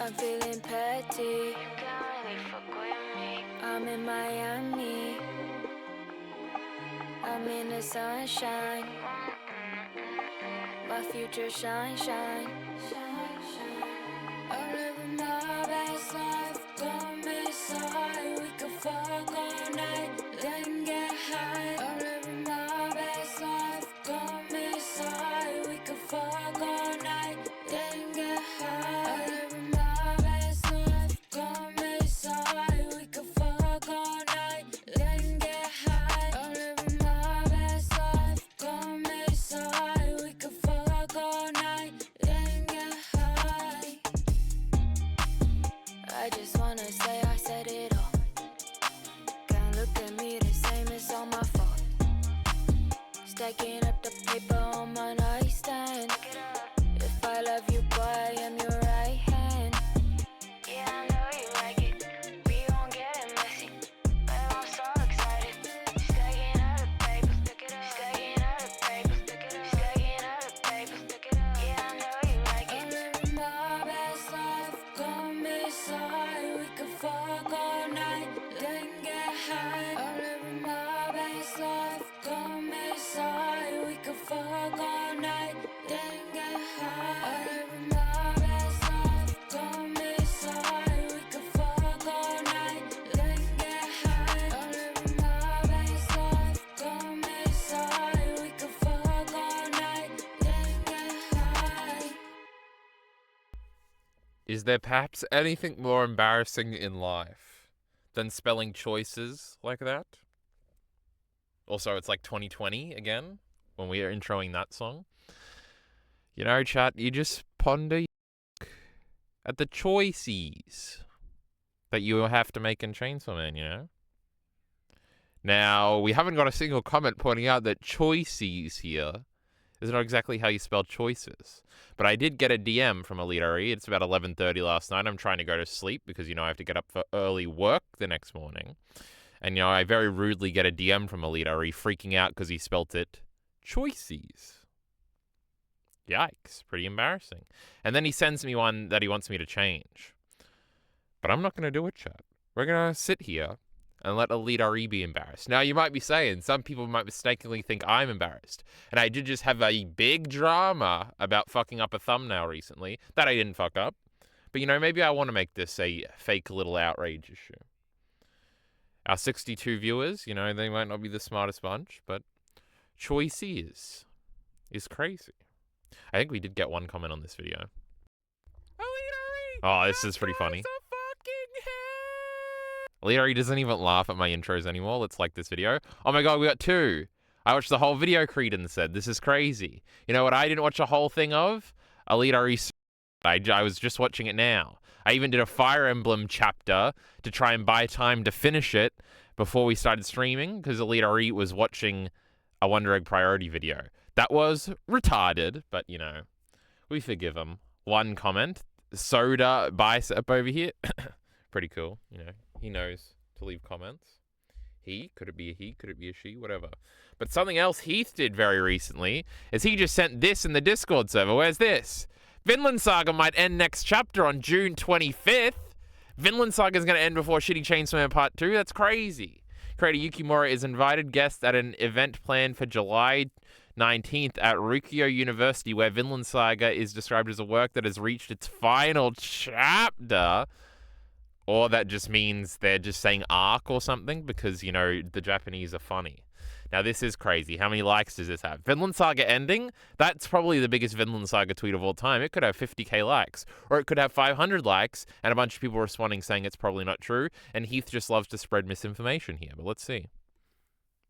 I'm feeling petty. You can't really fuck with me. I'm in Miami. I'm in the sunshine. My future shine, shine, shine, shine. I'm living my best life. Come inside, we can fuck all night, then get high. I'm living my best life. Come inside, we can fuck all night, then get high. I'm living my best life. Come inside, we can fuck all night, then get high. I'm living my best life. Come inside, we can fuck all night, then get high. I just wanna say I said it all. Can't look at me the same, it's all my fault. Stacking up the paper on my nightstand. If I love you, boy, I am your right hand. Yeah, I know you like it. We gon' get it messy. But I'm so excited. Stacking up the paper, stacking up the paper, stacking up the paper. Yeah, I know you like it. I'm living my best life. Come inside, we can fuck all night, then get high. I'm living my best life. Come inside, we can fuck all night, then get high. I'm living my best life. Come inside, we can fuck all night, then get high. I'm living my best life. Come inside, we can fuck all night, then get high. Is there perhaps anything more embarrassing in life than spelling choices like that? Also, it's like 2020 again, when we are introing that song. You know, chat, you just ponder at the choices that you have to make in Chainsaw Man, you know? Now, we haven't got a single comment pointing out that choices here is not exactly how you spell choices. But I did get a DM from Alita. It's about 11:30 last night. I'm trying to go to sleep because, you know, I have to get up for early work the next morning. And, you know, I very rudely get a DM from Alita freaking out because he spelt it choices. Yikes. Pretty embarrassing. And then he sends me one that he wants me to change. But I'm not going to do it, chat. We're going to sit here and let Alita be embarrassed. Now, you might be saying, some people might mistakenly think I'm embarrassed. And I did just have a big drama about fucking up a thumbnail recently that I didn't fuck up. But, you know, maybe I want to make this a fake little outrage issue. Our 62 viewers, you know, they might not be the smartest bunch, but choices is crazy. I think we did get one comment on this video. Oh, this is pretty funny. Alita doesn't even laugh at my intros anymore. Let's like this video. Oh my god, we got two. I watched the whole video, Creedon said. This is crazy. You know what I didn't watch a whole thing of? Alita. I was just watching it now. I even did a Fire Emblem chapter to try and buy time to finish it before we started streaming, because Alita was watching a Wonder Egg Priority video. That was retarded, but, you know, we forgive him. One comment. Soda Bicep over here. Pretty cool, you know. He knows to leave comments. He, could it be a he, could it be a she, whatever. But something else Heath did very recently is he just sent this in the Discord server. Where's this? Vinland Saga might end next chapter on June 25th. Vinland Saga is going to end before Shitty Chainsaw Man Part 2. That's crazy. Creator Yukimura is invited guest at an event planned for July 19th at Rukyo University, where Vinland Saga is described as a work that has reached its final chapter. Or that just means they're just saying arc or something because, you know, the Japanese are funny. Now, this is crazy. How many likes does this have? Vinland Saga ending? That's probably the biggest Vinland Saga tweet of all time. It could have 50k likes. Or it could have 500 likes and a bunch of people responding saying it's probably not true. And Heath just loves to spread misinformation here. But let's see.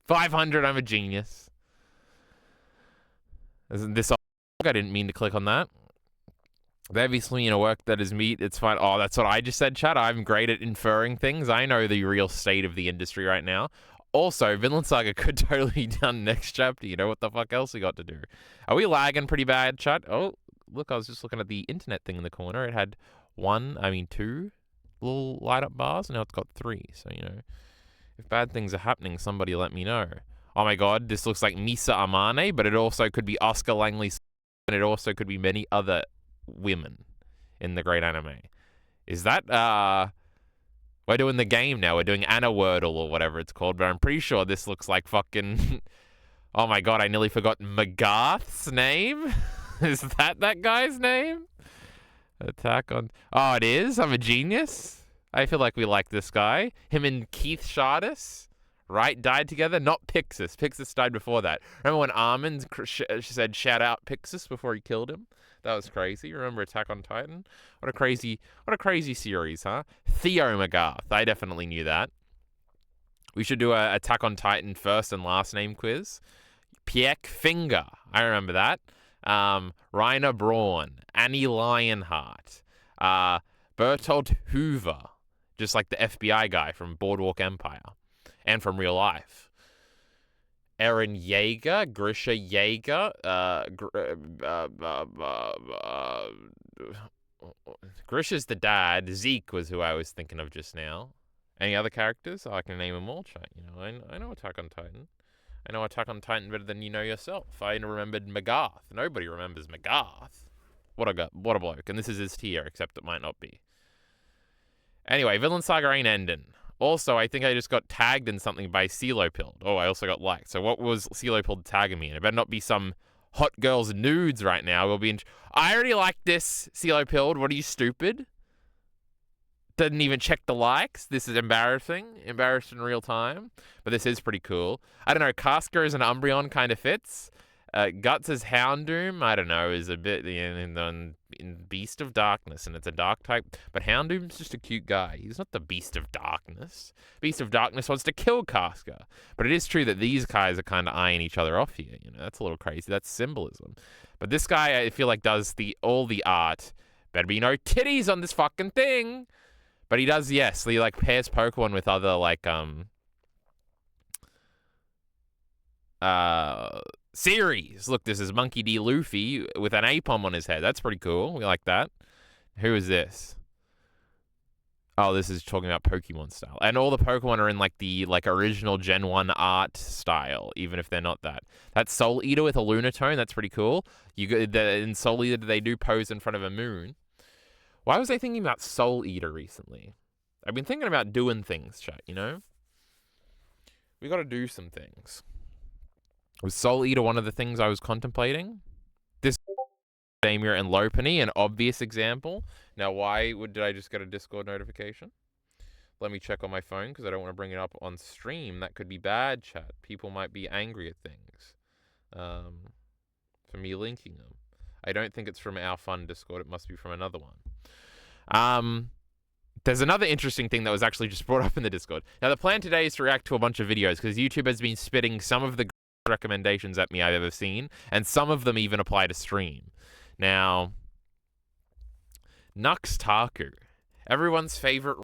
500, I'm a genius. Isn't this all? I didn't mean to click on that. They obviously, you know, work that is meat. It's fine. Oh, that's what I just said, chat. I'm great at inferring things. I know the real state of the industry right now. Also, Vinland Saga could totally be done next chapter. You know what the fuck else we got to do? Are we lagging pretty bad, chat? Oh, look, I was just looking at the internet thing in the corner. It had two little light up bars. Now it's got 3. So, you know, if bad things are happening, somebody let me know. Oh my god, this looks like Misa Amane, but it also could be Oscar Langley, and it also could be many other women in the great anime. Is that, we're doing the game now. We're doing Anna Wordle or whatever it's called, but I'm pretty sure this looks like fucking... Oh my god, I nearly forgot Magarth's name? Is that guy's name? Attack on... Oh, it is? I'm a genius? I feel like we like this guy. Him and Keith Shardis, right, died together? Not Pixis. Pixis died before that. Remember when Armin said shout out Pixis before he killed him? That was crazy. Remember Attack on Titan? What a crazy series, huh? Theo Magarth. I definitely knew that. We should do a Attack on Titan first and last name quiz. Pieck Finger. I remember that. Rainer Braun. Annie Lionheart. Bertolt Hoover. Just like the FBI guy from Boardwalk Empire. And from real life. Eren Yeager. Grisha Yeager. Grisha's the dad. Zeke was who I was thinking of just now. Any other characters? I can name them all, chat. You know, I know Attack on Titan. I know Attack on Titan better than you know yourself. I remembered Magarth. Nobody remembers Magarth. What a bloke. And this is his tier, except it might not be. Anyway, Villain Saga ain't ending. Also, I think I just got tagged in something by Celopilled. Oh, I also got liked. So what was Celopilled tagging me in? It better not be some hot girl's nudes right now. We'll be I already liked this, Celopilled. What are you, stupid? Didn't even check the likes. This is embarrassing. Embarrassed in real time. But this is pretty cool. I don't know. Casca as an Umbreon kind of fits. Guts as Houndoom, I don't know, is a bit in Beast of Darkness, and it's a dark type. But Houndoom's just a cute guy. He's not the Beast of Darkness. Beast of Darkness wants to kill Casca. But it is true that these guys are kind of eyeing each other off here. You know, that's a little crazy. That's symbolism. But this guy, I feel like, does all the art. Better be no titties on this fucking thing. But he does, yes. He like pairs Pokemon with other like series. Look, this is Monkey D. Luffy with an Apom on his head. That's pretty cool. We like that. Who is this? Oh, this is talking about Pokemon style. And all the Pokemon are in like the original Gen 1 art style, even if they're not that. That's Soul Eater with a Lunatone. That's pretty cool. In Soul Eater, they do pose in front of a moon. Why was I thinking about Soul Eater recently? I've been thinking about doing things, chat, you know? We got to do some things. Was Soul Eater one of the things I was contemplating? This Damir and Lopunny, an obvious example. Now, why did I just get a Discord notification? Let me check on my phone because I don't want to bring it up on stream. That could be bad, chat. People might be angry at things for me linking them. I don't think it's from our fun Discord. It must be from another one. There's another interesting thing that was actually just brought up in the Discord. Now, the plan today is to react to a bunch of videos because YouTube has been spitting some of the recommendations at me I've ever seen, and some of them even apply to stream. Now, Nuxtaku, everyone's favorite.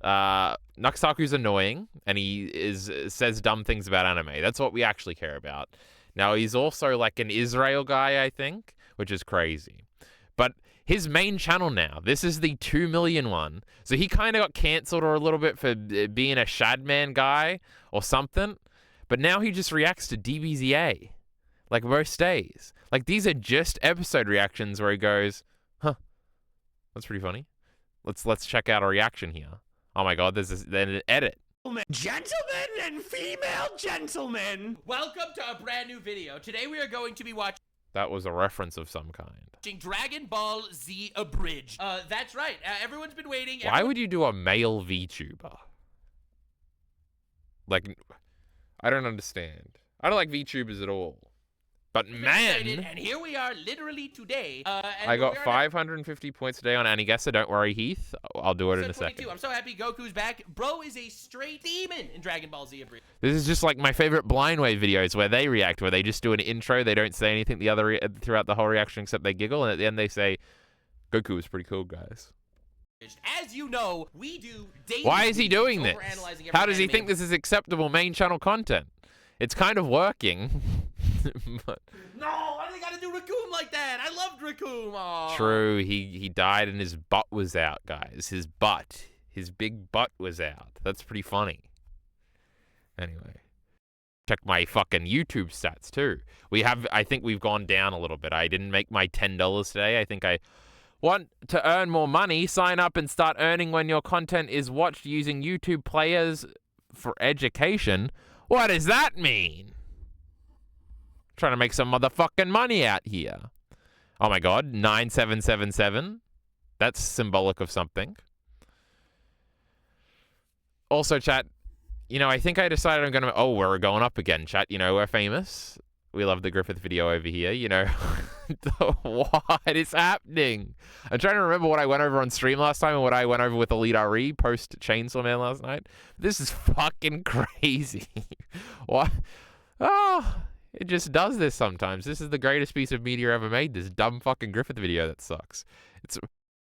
Nuxtaku's annoying, and he says dumb things about anime. That's what we actually care about. Now, he's also like an Israel guy, I think, which is crazy. But his main channel now, this is the 2 million one. So he kind of got cancelled or a little bit for being a Shadman guy or something. But now he just reacts to DBZA, like most days. Like, these are just episode reactions where he goes, huh, that's pretty funny. Let's check out a reaction here. Oh my god, there's an edit. Gentlemen and female gentlemen, welcome to a brand new video. Today we are going to be watching That was a reference of some kind. Dragon Ball Z Abridged. That's right. Everyone's been waiting. Why would you do a male VTuber? Like, I don't understand. I don't like VTubers at all. But man, and here we are, literally today. I got 550 points today on Anigessa. Don't worry, Heath. I'll do it in a second. I'm so happy Goku's back. Bro is a straight demon in Dragon Ball Z Abridged. This is just like my favorite Blind Wave videos where they react, where they just do an intro. They don't say anything throughout the whole reaction except they giggle, and at the end they say, "Goku is pretty cool, guys." As you know, we do daily. Why is he doing this? How does he think this is acceptable main channel content? It's kind of working. But no, why do they gotta do Raccoon like that? I loved Raccoon. Aww. True, he died and his butt was out, guys. His big butt was out. That's pretty funny. Anyway, check my fucking YouTube stats too. I think we've gone down a little bit. I didn't make my $10 today. I think Want to earn more money? Sign up and start earning when your content is watched using YouTube players for education. What does that mean? Trying to make some motherfucking money out here. Oh my god, 9777. That's symbolic of something. Also, chat, you know, I think I decided I'm going to... Oh, we're going up again, chat. You know, we're famous. We love the Griffith video over here, you know. What is happening? I'm trying to remember what I went over on stream last time and what I went over with Elite RE post Chainsaw Man last night. This is fucking crazy. What? Oh, it just does this sometimes. This is the greatest piece of media ever made, this dumb fucking Griffith video that sucks. It's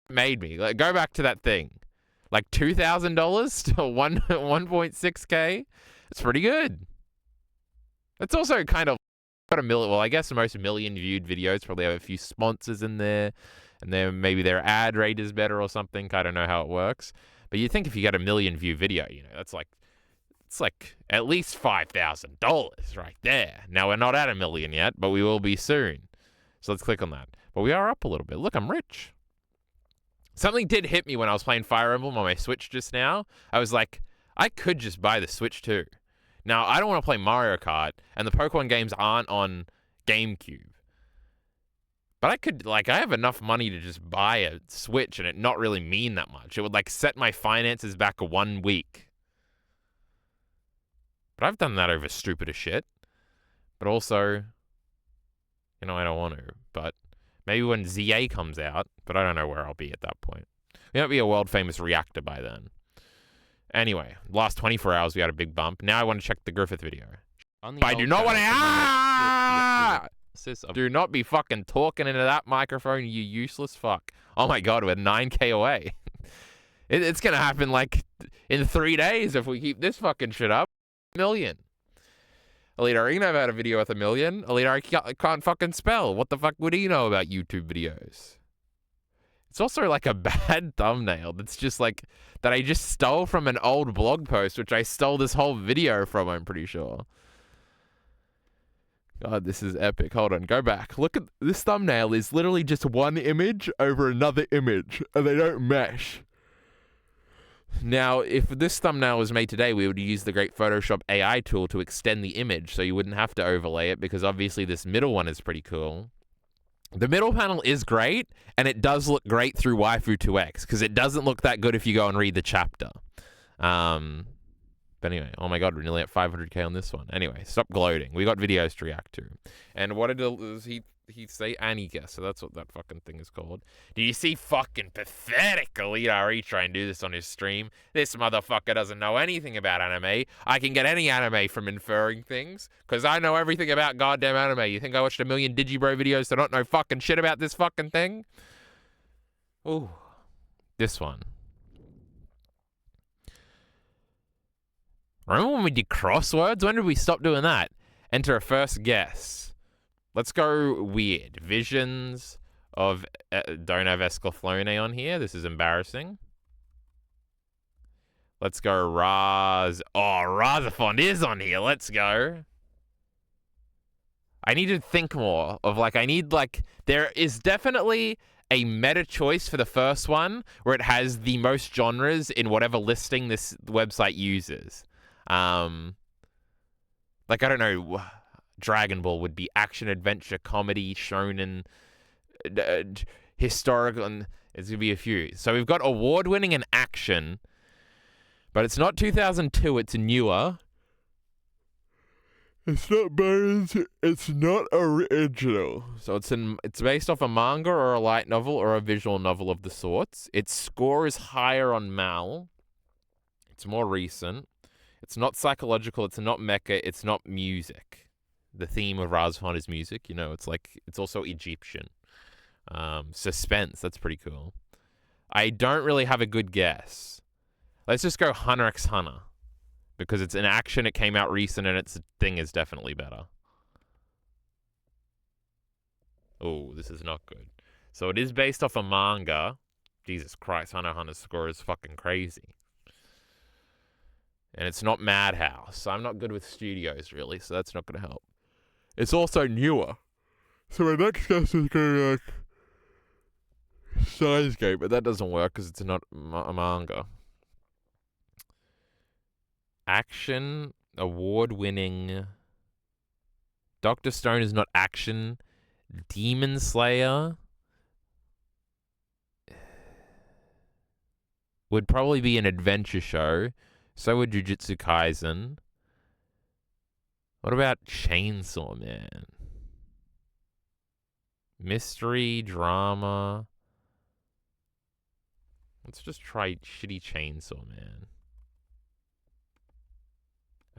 made me. Like, go back to that thing. Like $2,000 to 1.6K. It's pretty good. It's also kind of got a million. Well, I guess most million viewed videos probably have a few sponsors in there, and then maybe their ad rate is better or something. I don't know how it works, but you think if you get a million view video, you know, it's like at least $5,000 right there. Now we're not at a million yet, but we will be soon. So let's click on that. But we are up a little bit. Look, I'm rich. Something did hit me when I was playing Fire Emblem on my Switch just now. I was like, I could just buy the Switch too. Now, I don't want to play Mario Kart, and the Pokemon games aren't on GameCube. But I could, like, I have enough money to just buy a Switch and it not really mean that much. It would, like, set my finances back 1 week. But I've done that over stupider shit. But also, you know, I don't want to. But maybe when ZA comes out, but I don't know where I'll be at that point. We might be a world-famous reactor by then. Anyway, last 24 hours we had a big bump. Now I want to check the Griffith video. I do not want to... Do not be fucking talking into that microphone, you useless fuck. Oh my god, we're 9K away. It's gonna happen like in 3 days if we keep this fucking shit up. 1 million. Elite you never had a video with 1 million. Elite can't fucking spell. What the fuck would he know about YouTube videos? It's also like a bad thumbnail that's just like, that I just stole from an old blog post, which I stole this whole video from, I'm pretty sure. God, this is epic. Hold on, go back. Look at this thumbnail is literally just one image over another image, and they don't mesh. Now, if this thumbnail was made today, we would use the great Photoshop AI tool to extend the image so you wouldn't have to overlay it, because obviously this middle one is pretty cool. The middle panel is great, and it does look great through Waifu2X, because it doesn't look that good if you go and read the chapter. But anyway, oh my god, we're nearly at 500K on this one. Anyway, stop gloating. We got videos to react to. And what did he say? Annie guess, so that's what that fucking thing is called. Do you see fucking pathetic Elite RE try and do this on his stream? This motherfucker doesn't know anything about anime. I can get any anime from inferring things, because I know everything about goddamn anime. You think I watched 1 million Digibro videos that don't know fucking shit about this fucking thing? Ooh. This one. Remember when we did crosswords? When did we stop doing that? Enter a first guess. Let's go weird. Visions of... don't have Esclaflowne on here. This is embarrassing. Let's go Raz... Oh, Razafond is on here. Let's go. I need to think more of, like, I need, like... There is definitely a meta choice for the first one where it has the most genres in whatever listing this website uses. Like, I don't know... Dragon Ball would be action, adventure, comedy, shonen, historical, and there's going to be a few. So we've got award-winning and action, but it's not 2002, it's newer. It's not Bones, it's not original. So it's based off a manga or a light novel or a visual novel of the sorts. Its score is higher on Mal. It's more recent. It's not psychological, it's not mecha, it's not music. The theme of Razafond is music, you know, it's like, it's also Egyptian. Suspense, that's pretty cool. I don't really have a good guess. Let's just go Hunter x Hunter. Because it's an action, it came out recent, and its thing is definitely better. Oh, this is not good. So it is based off a manga. Jesus Christ, Hunter x Hunter's score is fucking crazy. And it's not Madhouse. I'm not good with studios, really, so that's not going to help. It's also newer. So my next guess is going to be like... Steins;Gate, but that doesn't work because it's not a manga. Action award-winning. Dr. Stone is not action. Demon Slayer would probably be an adventure show. So would Jujutsu Kaisen. What about Chainsaw Man? Mystery, drama. Let's just try shitty Chainsaw Man.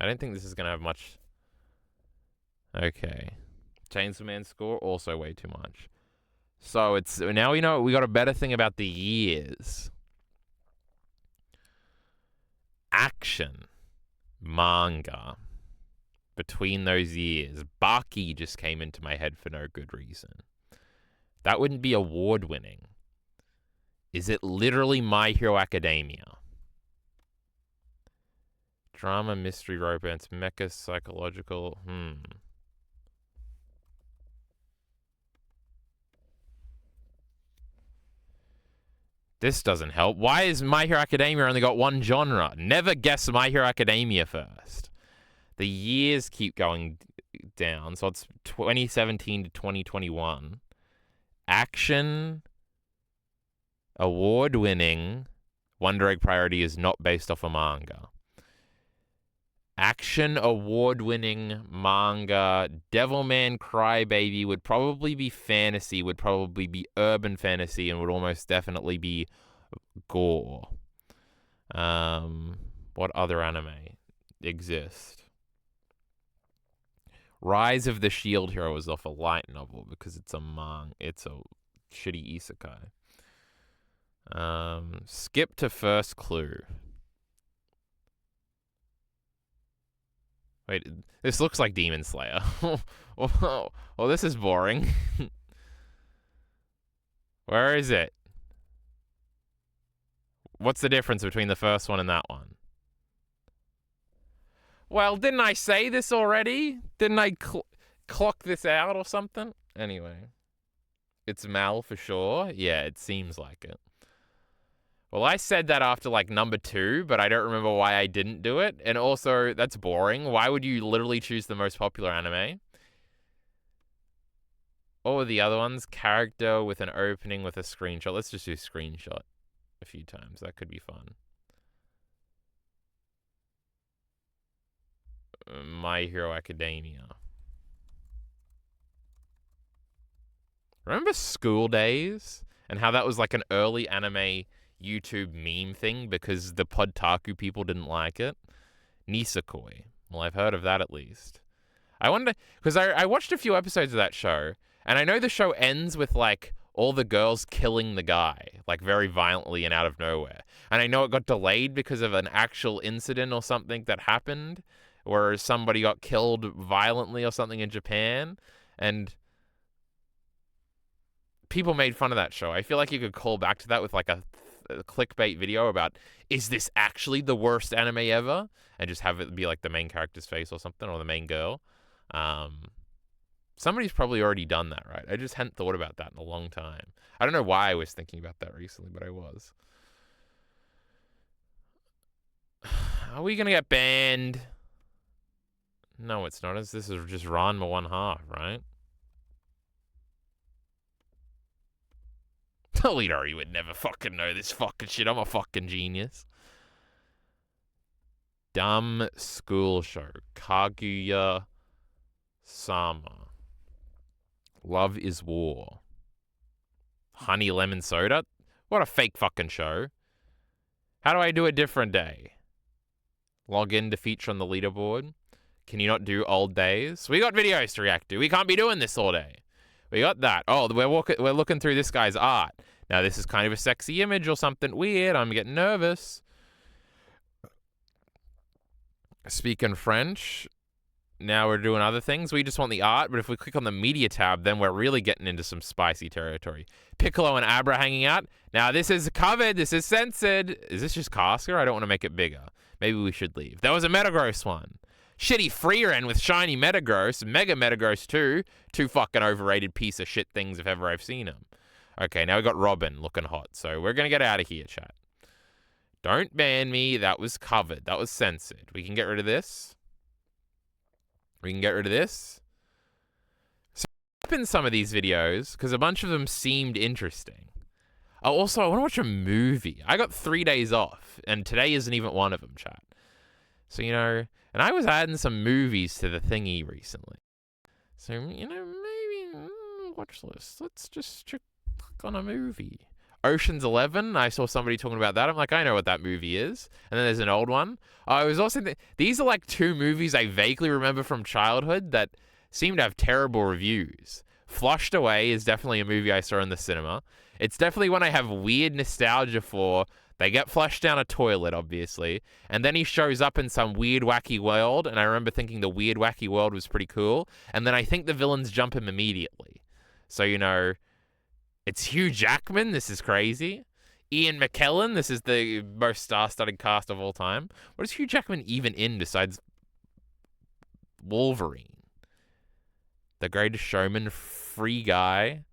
I don't think this is going to have much. Okay. Chainsaw Man score, also way too much. So it's now we know we got a better thing about the years. Action. Manga. Between those years. Baki just came into my head for no good reason. That wouldn't be award-winning. Is it literally My Hero Academia? Drama, mystery, romance, mecha, psychological. This doesn't help. Why is My Hero Academia only got one genre? Never guess My Hero Academia first. The years keep going down. So it's 2017 to 2021. Action, award-winning. Wonder Egg Priority is not based off a manga. Action, award-winning manga. Devilman Crybaby would probably be fantasy, would probably be urban fantasy, and would almost definitely be gore. What other anime exist? Rise of the Shield Hero is off a light novel because it's a it's a shitty isekai. Skip to first clue. Wait, this looks like Demon Slayer. Well, this is boring. Where is it? What's the difference between the first one and that one? Well, didn't I say this already? Didn't I clock this out or something? Anyway. It's Mal for sure. Yeah, it seems like it. Well, I said that after, like, number 2, but I don't remember why I didn't do it. And also, that's boring. Why would you literally choose the most popular anime? What were the other ones? Character with an opening with a screenshot. Let's just do screenshot a few times. That could be fun. My Hero Academia. Remember School Days? And how that was like an early anime YouTube meme thing because the Podtaku people didn't like it? Nisekoi. Well, I've heard of that at least. I wonder, because I watched a few episodes of that show, and I know the show ends with like all the girls killing the guy, like very violently and out of nowhere. And I know it got delayed because of an actual incident or something that happened where somebody got killed violently or something in Japan, and people made fun of that show. I feel like you could call back to that with like a clickbait video about, is this actually the worst anime ever? And just have it be like the main character's face or something, or the main girl. Somebody's probably already done that, right? I just hadn't thought about that in a long time. I don't know why I was thinking about that recently, but I was. Are we gonna get banned? No, it's not. This is just Ranma 1/2, right? Tolidori would never fucking know this fucking shit. I'm a fucking genius. Dumb school show. Kaguya-sama. Love is War. Honey Lemon Soda? What a fake fucking show. How do I do a different day? Log in to feature on the leaderboard. Can you not do old days? We got videos to react to. We can't be doing this all day. We got that. Oh, we're looking through this guy's art. Now, this is kind of a sexy image or something weird. I'm getting nervous. Speaking French. Now we're doing other things. We just want the art, but if we click on the media tab, then we're really getting into some spicy territory. Piccolo and Abra hanging out. Now, this is covered. This is censored. Is this just Casca? I don't want to make it bigger. Maybe we should leave. There was a Metagross one. Shitty Freeren with shiny Metagross. Mega Metagross too. Two fucking overrated piece of shit things if ever I've seen them. Okay, now we got Robin looking hot. So we're going to get out of here, chat. Don't ban me. That was covered. That was censored. We can get rid of this. We can get rid of this. So in some of these videos, because a bunch of them seemed interesting. Oh, also, I want to watch a movie. I got 3 days off, and today isn't even one of them, chat. So, you know, and I was adding some movies to the thingy recently. So, you know, maybe watch list. Let's just click on a movie. Ocean's 11. I saw somebody talking about that. I'm like, I know what that movie is. And then there's an old one. I was also these are like 2 movies I vaguely remember from childhood that seem to have terrible reviews. Flushed Away is definitely a movie I saw in the cinema. It's definitely one I have weird nostalgia for. They get flushed down a toilet, obviously, and then he shows up in some weird, wacky world, and I remember thinking the weird, wacky world was pretty cool, and then I think the villains jump him immediately. So, you know, it's Hugh Jackman. This is crazy. Ian McKellen. This is the most star-studded cast of all time. What is Hugh Jackman even in besides Wolverine? The Greatest Showman, Free Guy.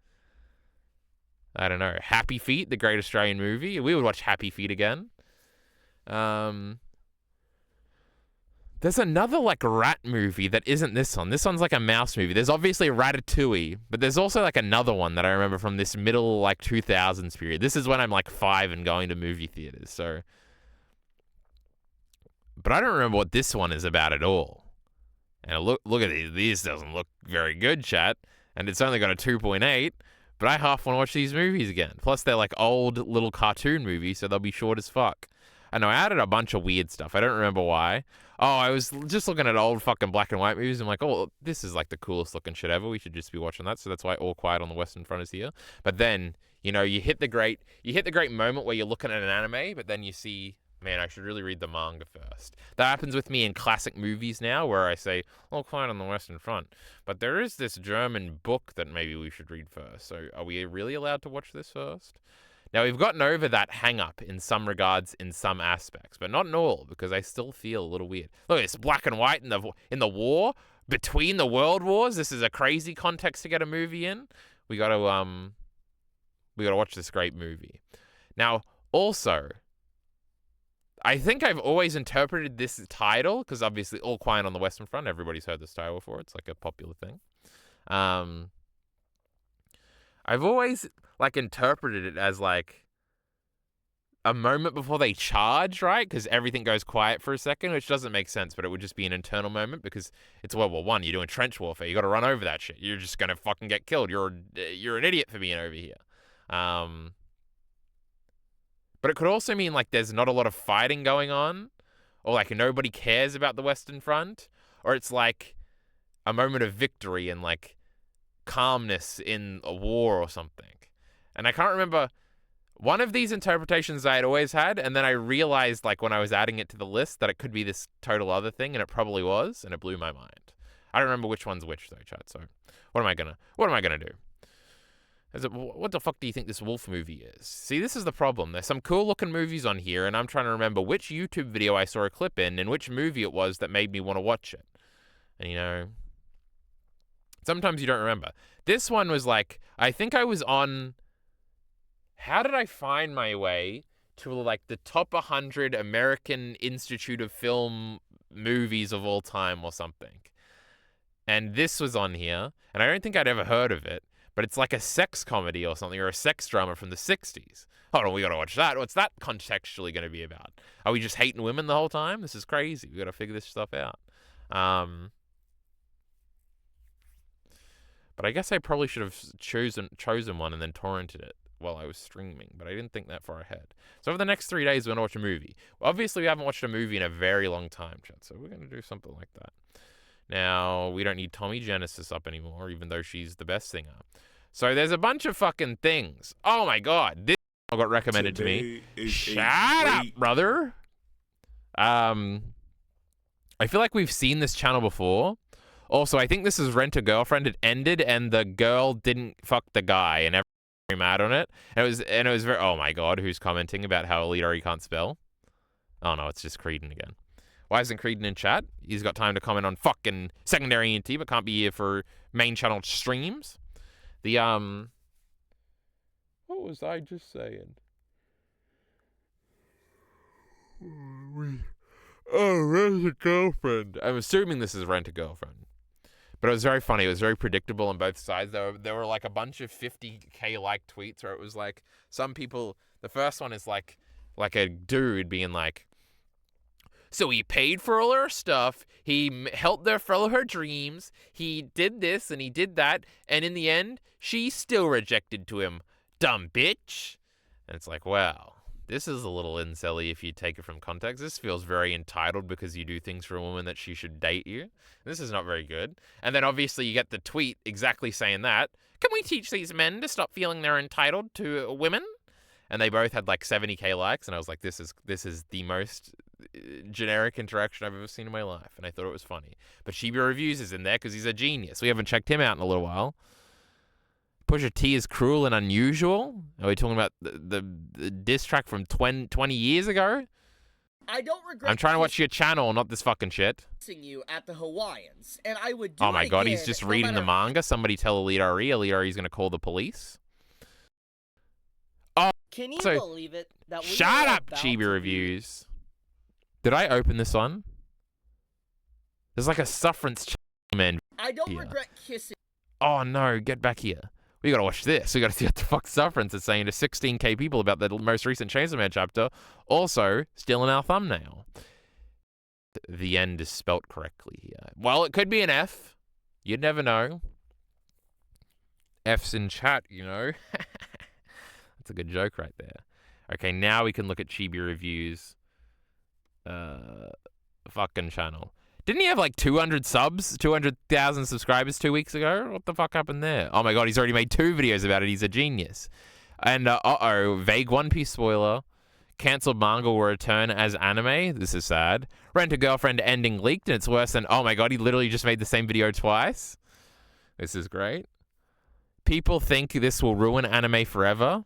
I don't know. Happy Feet, the great Australian movie. We would watch Happy Feet again. There's another like rat movie that isn't this one. This one's like a mouse movie. There's obviously Ratatouille, but there's also like another one that I remember from this middle like 2000s period. This is when I'm like 5 and going to movie theaters. So, but I don't remember what this one is about at all. And look at these. These doesn't look very good, chat. And it's only got a 2.8. But I half want to watch these movies again. Plus, they're like old little cartoon movies, so they'll be short as fuck. I know I added a bunch of weird stuff. I don't remember why. Oh, I was just looking at old fucking black and white movies. I'm like, oh, this is like the coolest looking shit ever. We should just be watching that. So that's why All Quiet on the Western Front is here. But then, you know, you hit the great moment where you're looking at an anime, but then you see, man, I should really read the manga first. That happens with me in classic movies now, where I say, All Quiet on the Western Front. But there is this German book that maybe we should read first. So are we really allowed to watch this first? Now, we've gotten over that hang-up in some regards, in some aspects, but not in all, because I still feel a little weird. Look, it's black and white in the war, between the world wars. This is a crazy context to get a movie in. We gotta watch this great movie. Now, also, I think I've always interpreted this title, because obviously All Quiet on the Western Front, everybody's heard this title before. It's like a popular thing. I've always like interpreted it as like a moment before they charge, right? Because everything goes quiet for a second, which doesn't make sense, but it would just be an internal moment because it's World War I. You're doing trench warfare. You got to run over that shit. You're just gonna fucking get killed. You're an idiot for being over here. But it could also mean like there's not a lot of fighting going on, or like nobody cares about the Western Front, or it's like a moment of victory and like calmness in a war or something. And I can't remember one of these interpretations I had always had, and then I realized like when I was adding it to the list that it could be this total other thing, and it probably was, and it blew my mind. I don't remember which one's which though, chat. So what am I gonna do? What the fuck do you think this wolf movie is? See, this is the problem. There's some cool looking movies on here, and I'm trying to remember which YouTube video I saw a clip in and which movie it was that made me want to watch it. And you know, sometimes you don't remember. This one was like, I think I was on, how did I find my way to like the top 100 American Institute of Film movies of all time or something? And this was on here, and I don't think I'd ever heard of it, but it's like a sex comedy or something, or a sex drama from the 60s. Hold on, we gotta watch that. What's that contextually gonna be about? Are we just hating women the whole time? This is crazy. We gotta figure this stuff out. But I guess I probably should have chosen one and then torrented it while I was streaming, but I didn't think that far ahead. So over the next 3 days, we're going to watch a movie. Well, obviously, we haven't watched a movie in a very long time, chat, so we're going to do something like that. Now, we don't need Tommy Genesis up anymore, even though she's the best singer. So there's a bunch of fucking things. Oh my god, this got recommended to me. Shut up, brother. I feel like we've seen this channel before. Also, I think this is Rent a Girlfriend. It ended, and the girl didn't fuck the guy, and everyone's very mad on it. And it was very. Oh my god, who's commenting about how Elidari can't spell? Oh no, it's just Creedon again. Why isn't Creedon in chat? He's got time to comment on fucking secondary ENT, but can't be here for main channel streams. What was I just saying? Oh, Rent a Girlfriend. I'm assuming this is Rent a Girlfriend. But it was very funny. It was very predictable on both sides. There were like a bunch of 50K like tweets where it was like some people. The first one is like a dude being like, so he paid for all her stuff. He helped her follow her dreams. He did this and he did that. And in the end, she still rejected to him. Dumb bitch. And it's like, wow. This is a little incelly if you take it from context. This feels very entitled because you do things for a woman that she should date you. This is not very good. And then obviously you get the tweet exactly saying that. Can we teach these men to stop feeling they're entitled to women? And they both had like 70K likes. And I was like, this is the most generic interaction I've ever seen in my life. And I thought it was funny. But Chibi Reviews is in there because he's a genius. We haven't checked him out in a little while. Pusha T is cruel and unusual. Are we talking about the diss track from 20 years ago? I don't regret. I'm trying to watch your channel, not this fucking shit. You at the Hawaiians, and I would do Oh my it god, again, he's just no reading the matter- manga. Somebody tell Elite RE. Elite RE is going to call the police. Can you So, believe it? That we Shut are up, about Chibi to be- Reviews. Did I open this on? There's like a sufferance man. I don't here. regret kissing. Oh no, get back here. We gotta watch this. We gotta see what the fuck Sufferance is saying to 16K people about the most recent Chainsaw Man chapter. Also, still in our thumbnail. The end is spelt correctly here. Well, it could be an F. You'd never know. F's in chat, you know. That's a good joke right there. Okay, now we can look at Chibi Reviews. Fucking channel. Didn't he have like 200 subs, 200,000 subscribers 2 weeks ago? What the fuck happened there? Oh my god, he's already made 2 videos about it. He's a genius. And vague One Piece spoiler. Cancelled manga will return as anime. This is sad. Rent a Girlfriend ending leaked, and it's worse than. Oh my god, he literally just made the same video twice. This is great. People think this will ruin anime forever.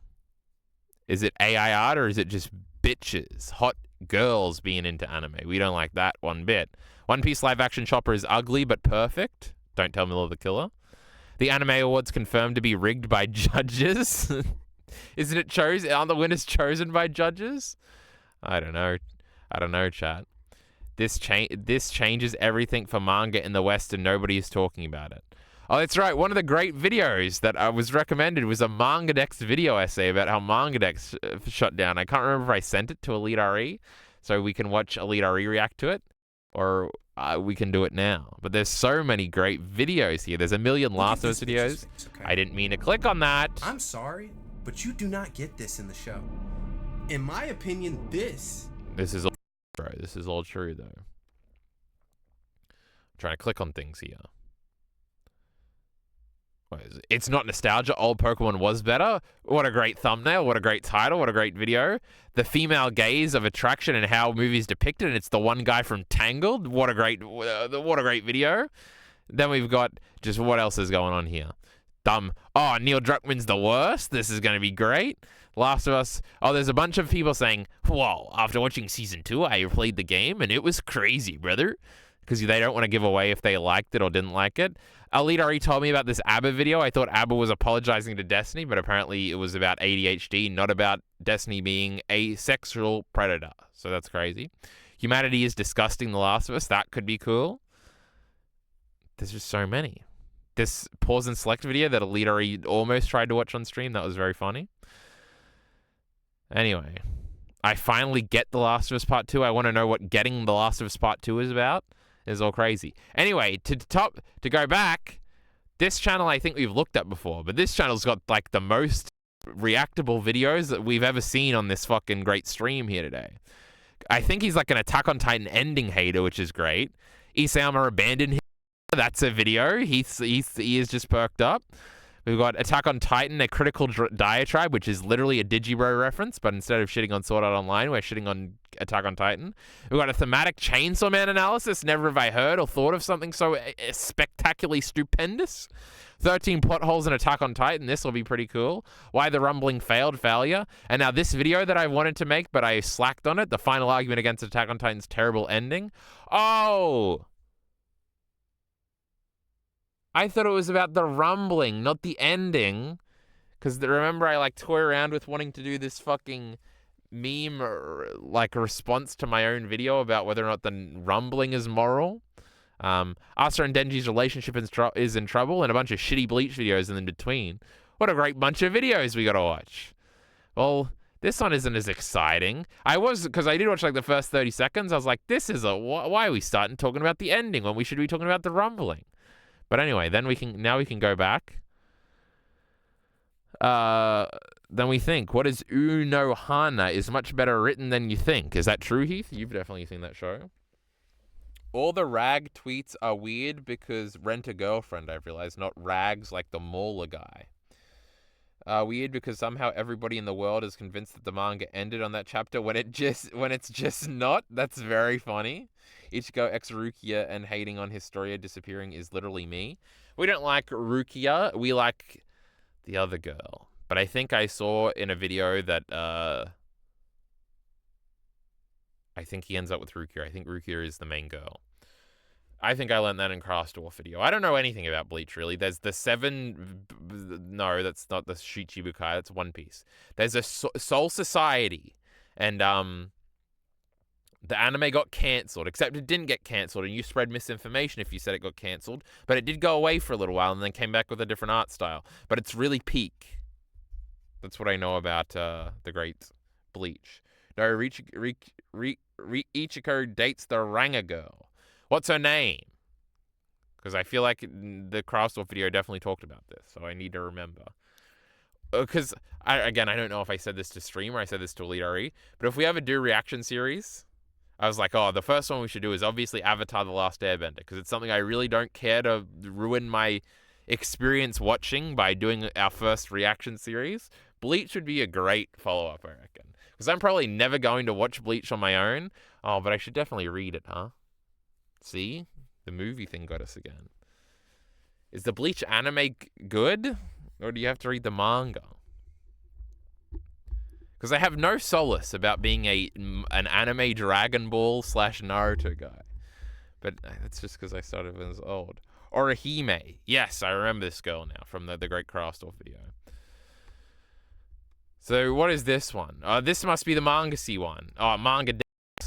Is it AI art or is it just bitches, hot girls being into anime? We don't like that one bit. One Piece live action Chopper is ugly but perfect. Don't tell Miller the Killer. The Anime Awards confirmed to be rigged by judges. Isn't it chosen? Aren't the winners chosen by judges? I don't know, chat. This changes everything for manga in the West and nobody is talking about it. Oh, that's right. One of the great videos that I was recommended was a MangaDex video essay about how MangaDex shut down. I can't remember if I sent it to Elite RE, so we can watch Elite RE react to it, or we can do it now. But there's so many great videos here. There's a million Last of Us videos. I didn't mean to click on that. I'm sorry, but you do not get this in the show. In my opinion, this is all, bro. This is all true, though. I'm trying to click on things here. What is it? It's not nostalgia. Old Pokemon was better. What a great thumbnail. What a great title. What a great video. The female gaze of attraction and how movies depict it. And it's the one guy from Tangled. What a great video. Then we've got just what else is going on here. Oh, Neil Druckmann's the worst. This is going to be great. Last of Us. Oh, there's a bunch of people saying, whoa, after watching season 2, I played the game and it was crazy, brother. Because they don't want to give away if they liked it or didn't like it. Elite RE told me about this ABBA video. I thought ABBA was apologizing to Destiny, but apparently it was about ADHD, not about Destiny being a sexual predator. So that's crazy. Humanity is disgusting, The Last of Us. That could be cool. There's just so many. This pause and select video that Elite RE almost tried to watch on stream, that was very funny. Anyway, I finally get The Last of Us Part 2. I want to know what getting The Last of Us Part 2 is about. It's all crazy. Anyway, to go back, this channel I think we've looked at before, but this channel's got like the most reactable videos that we've ever seen on this fucking great stream here today. I think he's like an Attack on Titan ending hater, which is great. Isayama abandoned him. That's a video. He is just perked up. We've got Attack on Titan, a critical diatribe, which is literally a Digibro reference, but instead of shitting on Sword Art Online, we're shitting on Attack on Titan. We've got a thematic Chainsaw Man analysis. Never have I heard or thought of something so spectacularly stupendous. 13 plot holes in Attack on Titan. This will be pretty cool. Why the Rumbling failure. And now this video that I wanted to make, but I slacked on it. The final argument against Attack on Titan's terrible ending. Oh! I thought it was about the rumbling, not the ending. Because remember, I like toy around with wanting to do this fucking meme or like a response to my own video about whether or not the rumbling is moral. Asa and Denji's relationship is in trouble, and a bunch of shitty Bleach videos in between. What a great bunch of videos we gotta watch. Well, this one isn't as exciting. Because I did watch like the first 30 seconds. I was like, why are we starting talking about the ending when we should be talking about the rumbling? But anyway, now we can go back. Then we think, what is Uno Hana is much better written than you think. Is that true, Heath? You've definitely seen that show. All the rag tweets are weird because rent a girlfriend, I've realized, not rags like the Mauler guy. Weird because somehow everybody in the world is convinced that the manga ended on that chapter when it's just not. That's very funny. Ichigo ex Rukia and hating on Historia disappearing is literally me. We don't like Rukia. We like the other girl. But I think I saw in a video that I think he ends up with Rukia. I think Rukia is the main girl. I think I learned that in Craftsdwarf video. I don't know anything about Bleach, really. There's the no, that's not the Shichibukai. That's One Piece. There's a Soul Society. And the anime got cancelled, except it didn't get cancelled, and you spread misinformation if you said it got cancelled. But it did go away for a little while and then came back with a different art style. But it's really peak. That's what I know about the great Bleach. No, Ichiko dates the Ranga girl. What's her name? Because I feel like the Craftsdwarf video definitely talked about this, so I need to remember. Because, I don't know if I said this to stream or I said this to Elite RE, but if we ever do reaction series, I was like, the first one we should do is obviously Avatar The Last Airbender, because it's something I really don't care to ruin my experience watching by doing our first reaction series. Bleach would be a great follow-up, I reckon. Because I'm probably never going to watch Bleach on my own. Oh, but I should definitely read it, huh? See? The movie thing got us again. Is the Bleach anime good? Or do you have to read the manga? Because I have no solace about being an anime Dragon Ball / Naruto guy. But that's just because I started when I was old. Orihime. Yes, I remember this girl now from the Great Craftsdwarf video. So what is this one? This must be the Manga C one. Manga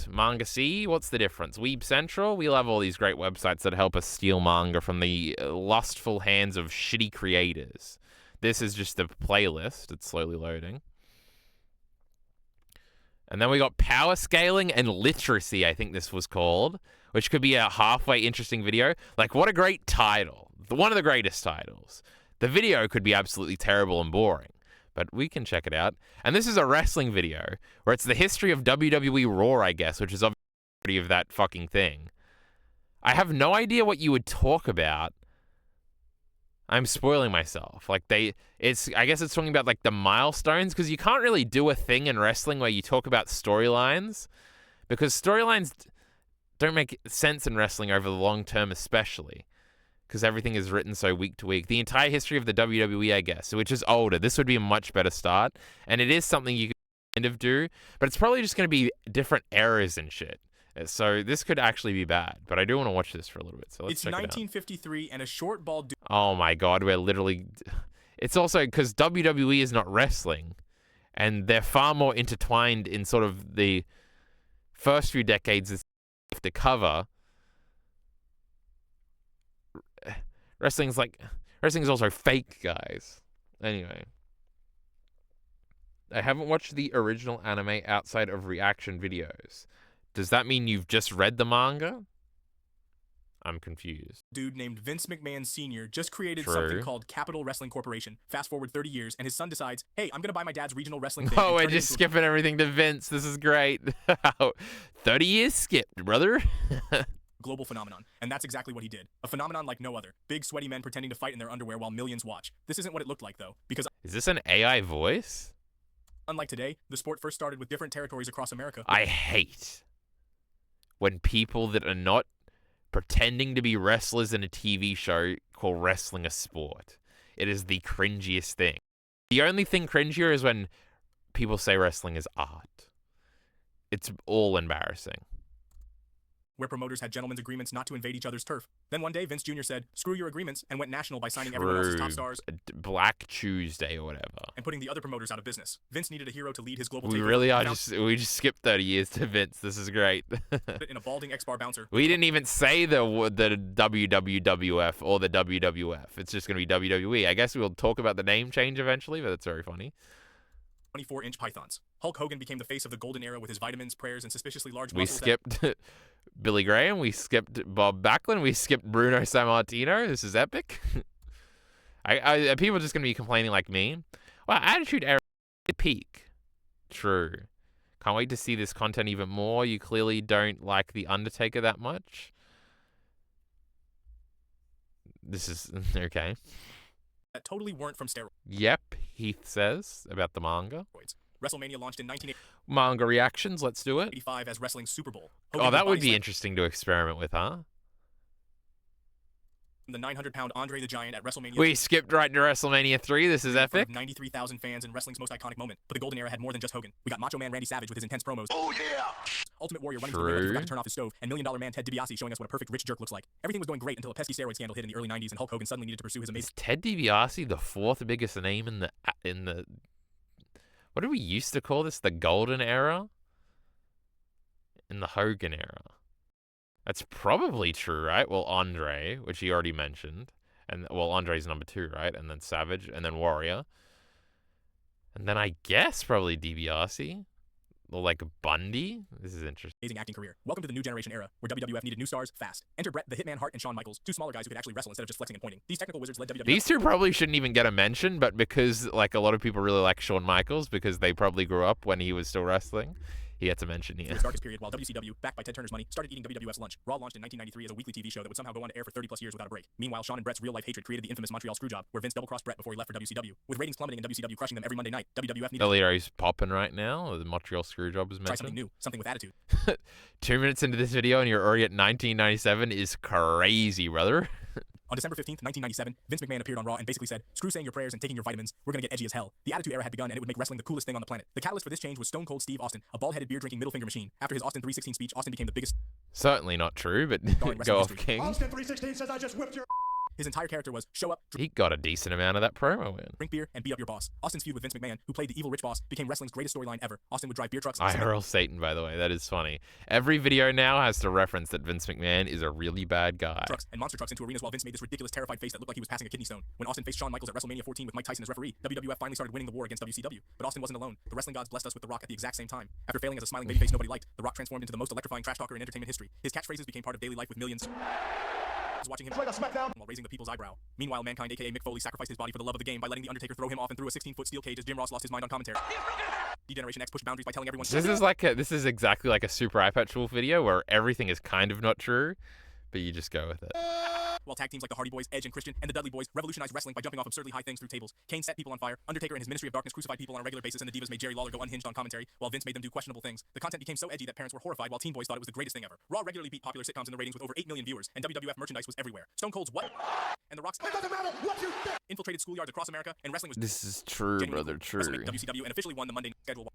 Manga C? What's the difference? Weeb Central? We love all these great websites that help us steal manga from the lustful hands of shitty creators. This is just the playlist. It's slowly loading. And then we got power scaling and literacy, I think this was called, which could be a halfway interesting video. Like, what a great title. One of the greatest titles. The video could be absolutely terrible and boring, but we can check it out. And this is a wrestling video where it's the history of WWE Raw, I guess, which is obviously of that fucking thing. I have no idea what you would talk about. I'm spoiling myself. Like I guess it's talking about like the milestones, because you can't really do a thing in wrestling where you talk about storylines, because storylines don't make sense in wrestling over the long term, especially because everything is written so week to week. The entire history of the WWE, I guess, which is older. This would be a much better start, and it is something you could kind of do, but it's probably just going to be different eras and shit. So this could actually be bad, but I do want to watch this for a little bit. So let's check it out. It's 1953, and a short ball. Oh my god, we're literally. It's also because WWE is not wrestling, and they're far more intertwined in sort of the first few decades of the cover. Wrestling's also fake, guys. Anyway. I haven't watched the original anime outside of reaction videos. Does that mean you've just read the manga? I'm confused. Dude named Vince McMahon Sr. just created something called Capital Wrestling Corporation. Fast forward 30 years, and his son decides, hey, I'm going to buy my dad's regional wrestling thing. Oh, we're just skipping everything to Vince. This is great. 30 years skipped, brother. Global phenomenon. And that's exactly what he did. A phenomenon like no other. Big sweaty men pretending to fight in their underwear while millions watch. This isn't what it looked like, though, because... Is this an AI voice? Unlike today, the sport first started with different territories across America. I hate when people that are not pretending to be wrestlers in a TV show call wrestling a sport. It is the cringiest thing. The only thing cringier is when people say wrestling is art. It's all embarrassing. where promoters had gentlemen's agreements not to invade each other's turf. Then one day, Vince Jr. said, screw your agreements, and went national by signing everyone else's top stars Black Tuesday or whatever. and putting the other promoters out of business. Vince needed a hero to lead his global We takeover. really are Without we just skipped 30 years to Vince. This is great. it in a balding X-Bar bouncer. We didn't even say the WWF or the WWF. It's just going to be WWE. I guess we'll talk about the name change eventually, but that's very funny. 24-inch pythons. Hulk Hogan became the face of the golden era with his vitamins, prayers, and suspiciously large We muscles. skipped Billy Graham. We skipped Bob Backlund. We skipped Bruno Sammartino. This is epic. I people are just going to be complaining like me. Well, Attitude Era peak. True. Can't wait to see this content even more. You clearly don't like The Undertaker that much. This is okay. that totally weren't from steroids. Yep, Heath says about the manga. WrestleMania launched in 1985 Manga reactions, let's do it. as Wrestling's Super Bowl. Oh, Hogan that would body be slammed interesting to experiment with, huh? the 900-pound Andre the Giant at WrestleMania. We skipped right to WrestleMania 3. This is in front epic. of 93,000 fans in wrestling's most iconic moment. But the Golden Era had more than just Hogan. We got Macho Man Randy Savage with his intense promos. Oh yeah! Ultimate Warrior running to the ring like he forgot to turn off his stove, and $1 Million Man Ted DiBiase showing us what a perfect rich jerk looks like. Everything was going great until a pesky steroid scandal hit in the early 90s, and Hulk Hogan suddenly needed to pursue his amazing. Is Ted DiBiase the fourth biggest name in the what did we used to call this? The Golden Era? In the Hogan era. That's probably true, right? Well, Andre, which he already mentioned. And well, Andre's number 2, right? And then Savage, and then Warrior. And then I guess probably DiBiase. Or like Bundy. This is interesting. Amazing acting career. Welcome to the new generation era, where WWF needed new stars fast. Enter Bret the Hitman Hart and Shawn Michaels, two smaller guys who could actually wrestle instead of just flexing and pointing. These technical wizards led WWF. These two probably shouldn't even get a mention, but because like a lot of people really like Shawn Michaels because they probably grew up when he was still wrestling, he gets a mention here. Its darkest period, while WCW, backed by Ted Turner's money, started eating WWF's lunch. Raw launched in 1993 as a weekly TV show that would somehow go on to air for 30+ years without a break. Meanwhile, Shawn and Bret's real-life hatred created the infamous Montreal Screwjob, where Vince double-crossed Bret before he left for WCW. With ratings plummeting and WCW crushing them every Monday night, WWF needed Elito's popping right now. The Montreal Screwjob was to try something mentioned. new, something with attitude. 2 minutes into this video and you're already at 1997 is crazy, brother. On December 15th, 1997, Vince McMahon appeared on Raw and basically said, screw saying your prayers and taking your vitamins, we're gonna get edgy as hell. The Attitude Era had begun and it would make wrestling the coolest thing on the planet. The catalyst for this change was Stone Cold Steve Austin, a bald-headed beer-drinking middle-finger machine. After his Austin 316 speech, Austin became the biggest Certainly not true, but Darn, go off wrestling King. Austin 316 says I just whipped your. His entire character was show up, He got a decent amount of that promo in. drink beer, and beat up your boss. Austin's feud with Vince McMahon, who played the evil rich boss, became wrestling's greatest storyline ever. Austin would drive beer trucks. IRL Satan, by the way. That is funny. Every video now has to reference that Vince McMahon is a really bad guy. trucks and monster trucks into arenas while Vince made this ridiculous terrified face that looked like he was passing a kidney stone. When Austin faced Shawn Michaels at WrestleMania 14 with Mike Tyson as referee, WWF finally started winning the war against WCW. But Austin wasn't alone. The wrestling gods blessed us with The Rock at the exact same time. After failing as a smiling babyface nobody liked, The Rock transformed into the most electrifying trash talker in entertainment history. His catchphrases became part of daily life with millions watching him Like a SmackDown. while raising the people's eyebrow. Meanwhile, Mankind aka Mick Foley sacrificed his body for the love of the game by letting The Undertaker throw him off and through a 16-foot steel cage as Jim Ross lost his mind on commentary. D-Generation X pushed boundaries by telling everyone This is exactly like a Super Eye Patch Wolf video where everything is kind of not true, but you just go with it. while tag teams like the Hardy Boys, Edge and Christian, and the Dudley Boys revolutionized wrestling by jumping off absurdly high things through tables. Kane set people on fire, Undertaker and his Ministry of Darkness crucified people on a regular basis, and the Divas made Jerry Lawler go unhinged on commentary, while Vince made them do questionable things. The content became so edgy that parents were horrified, while teen boys thought it was the greatest thing ever. Raw regularly beat popular sitcoms in the ratings with over 8 million viewers, and WWF merchandise was everywhere. Stone Cold's What? And The Rock's It doesn't matter what you think. infiltrated schoolyards across America, and wrestling was This is true, genuinely brother, cool. true. WrestleMania WCW and officially won the Monday Night schedule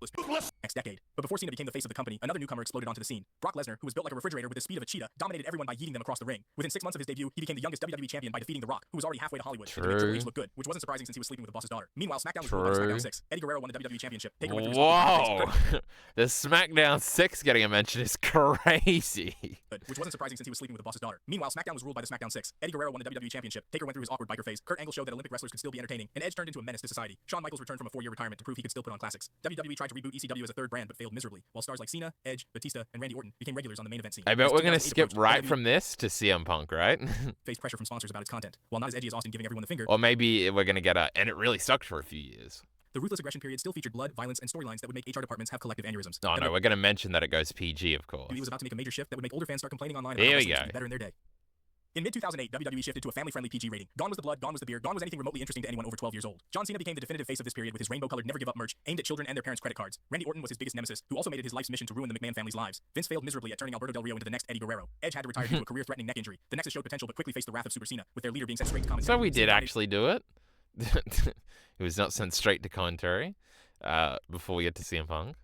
next decade. But before Cena became the face of the company, another newcomer exploded onto the scene. Brock Lesnar, who was built like a refrigerator with the speed of a cheetah, dominated everyone by yeeting them across the ring. Within 6 months of his debut, he became the youngest WWE champion by defeating The Rock, who was already halfway to Hollywood. To make Triple H look good, which wasn't surprising since he was sleeping with the boss's daughter. Meanwhile, SmackDown was ruled by True. SmackDown 6. Eddie Guerrero won the WWE Championship. Taker went through his fucking Whoa! The SmackDown 6 getting a mention is crazy. which wasn't surprising since he was sleeping with the boss's daughter. Meanwhile, SmackDown was ruled by the SmackDown 6. Eddie Guerrero won the WWE Championship. Taker went through his awkward biker phase. Kurt Angle showed that Olympic wrestlers could still be entertaining, and Edge turned into a menace to society. Shawn Michaels returned from a 4-year retirement to prove he could still put on classics. WWE tried to reboot ECW as a third brand, but failed miserably, while stars like Cena, Edge, Batista, and Randy Orton became regulars on the main event scene. I bet As we're gonna 2008 skip approached, right WWE from this to CM Punk, right? faced pressure from sponsors about its content. While not as edgy as Austin giving everyone the finger, Or maybe we're gonna get a, and it really sucked for a few years. the ruthless aggression period still featured blood, violence, and storylines that would make HR departments have collective aneurysms. Oh no, we're gonna mention that it goes PG, of course. WWE was about to make a major shift that would make older fans start complaining online There about we wrestling go. used to be better in their day. In mid-2008, WWE shifted to a family-friendly PG rating. Gone was the blood, gone was the beer, gone was anything remotely interesting to anyone over 12 years old. John Cena became the definitive face of this period with his rainbow-colored never-give-up merch aimed at children and their parents' credit cards. Randy Orton was his biggest nemesis, who also made it his life's mission to ruin the McMahon family's lives. Vince failed miserably at turning Alberto Del Rio into the next Eddie Guerrero. Edge had to retire due to a career-threatening neck injury. The Nexus showed potential but quickly faced the wrath of Super Cena, with their leader being sent straight to commentary. So we did Cena dominated- actually do it. It was not sent straight to commentary before we get to CM Punk.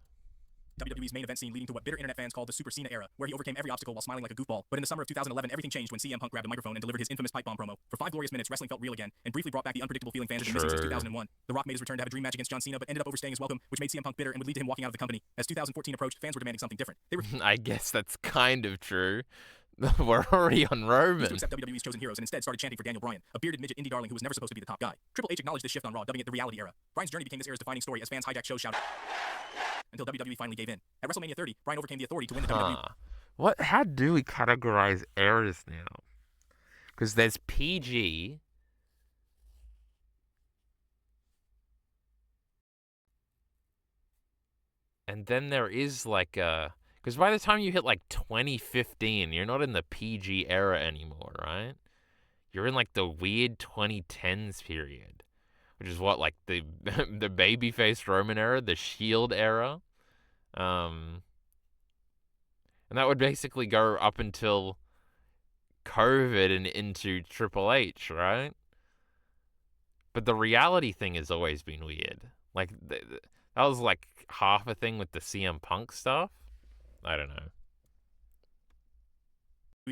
WWE's main event scene leading to what bitter internet fans call the Super Cena era, where he overcame every obstacle while smiling like a goofball. But in the summer of 2011, everything changed when CM Punk grabbed a microphone and delivered his infamous pipe bomb promo. For 5 glorious minutes, wrestling felt real again, and briefly brought back the unpredictable feeling fans had been missing since 2001. The Rock made his return to have a dream match against John Cena, but ended up overstaying his welcome, which made CM Punk bitter and would lead to him walking out of the company. As 2014 approached, fans were demanding something different. They were I guess that's kind of true. We're already on Roman. to accept WWE's chosen heroes and instead started chanting for Daniel Bryan, a bearded midget indie darling who was never supposed to be the top guy. Triple H acknowledged this shift on Raw, dubbing it the reality era. Bryan's journey became this era's defining story as fans hijacked shows shouting until WWE finally gave in. At WrestleMania 30, Bryan overcame the authority to win the WWE. What? How do we categorize eras now? Because there's PG. And then there is like a... Because by the time you hit like 2015, you're not in the PG era anymore, right? You're in like the weird 2010s period. Which is what, like the the babyface Roman era, the Shield era. And that would basically go up until COVID and into Triple H, right? But the reality thing has always been weird. Like, that was like half a thing with the CM Punk stuff. I don't know.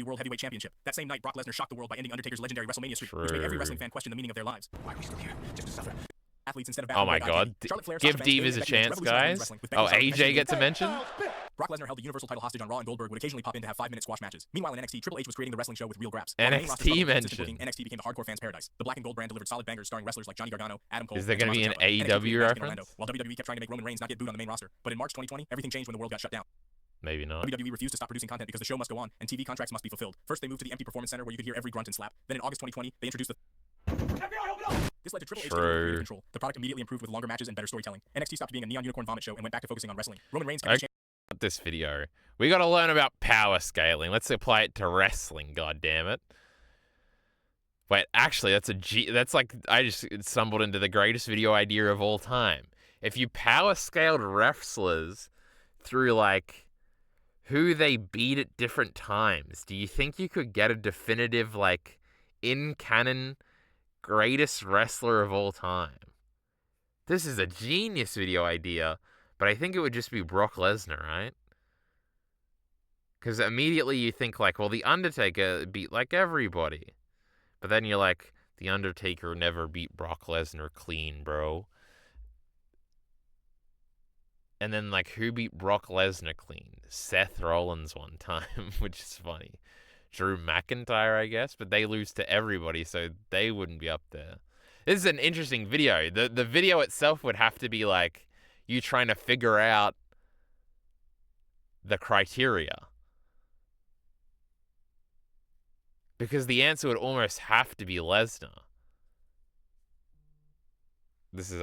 World Heavyweight Championship. That same night, Brock Lesnar shocked the world by ending Undertaker's legendary WrestleMania streak, which made every wrestling fan question the meaning of their lives. Why are we still here? Just to suffer. Athletes instead of Oh my god. Give Divas a chance, guys. Oh, AJ gets a mention? Brock Lesnar held the Universal title hostage on Raw, and Goldberg would occasionally pop in to have 5-minute squash matches. Meanwhile, in NXT, Triple H was creating the wrestling show with real graps. NXT mention. NXT became the hardcore fans' paradise. The Black and Gold brand delivered solid bangers starring wrestlers like Johnny Gargano, Adam Cole. Is there going to be an NXT AEW reference? Orlando, while WWE kept trying to make Roman Reigns not get booed on the main roster. But in March 2020, everything changed when the world got shut down. Maybe not. WWE refused to stop producing content because the show must go on, and TV contracts must be fulfilled. First, they moved to the empty Performance Center where you could hear every grunt and slap. Then in August 2020, they introduced the... This led to Triple H taking over control. The product immediately improved with longer matches and better storytelling. NXT stopped being a neon unicorn vomit show and went back to focusing on wrestling. Roman Reigns kept this video. We got to learn about power scaling. Let's apply it to wrestling, god damn it. Wait, actually, that's like, I just stumbled into the greatest video idea of all time. If you power scaled wrestlers through, like, who they beat at different times, do you think you could get a definitive, like, in-canon greatest wrestler of all time? This is a genius video idea, but I think it would just be Brock Lesnar, right? Because immediately you think, like, well, The Undertaker beat, like, everybody. But then you're like, The Undertaker never beat Brock Lesnar clean, bro. And then, like, who beat Brock Lesnar clean? Seth Rollins one time, which is funny. Drew McIntyre, I guess, but they lose to everybody, so they wouldn't be up there. This is an interesting video. The video itself would have to be, like, you trying to figure out the criteria. Because the answer would almost have to be Lesnar. This is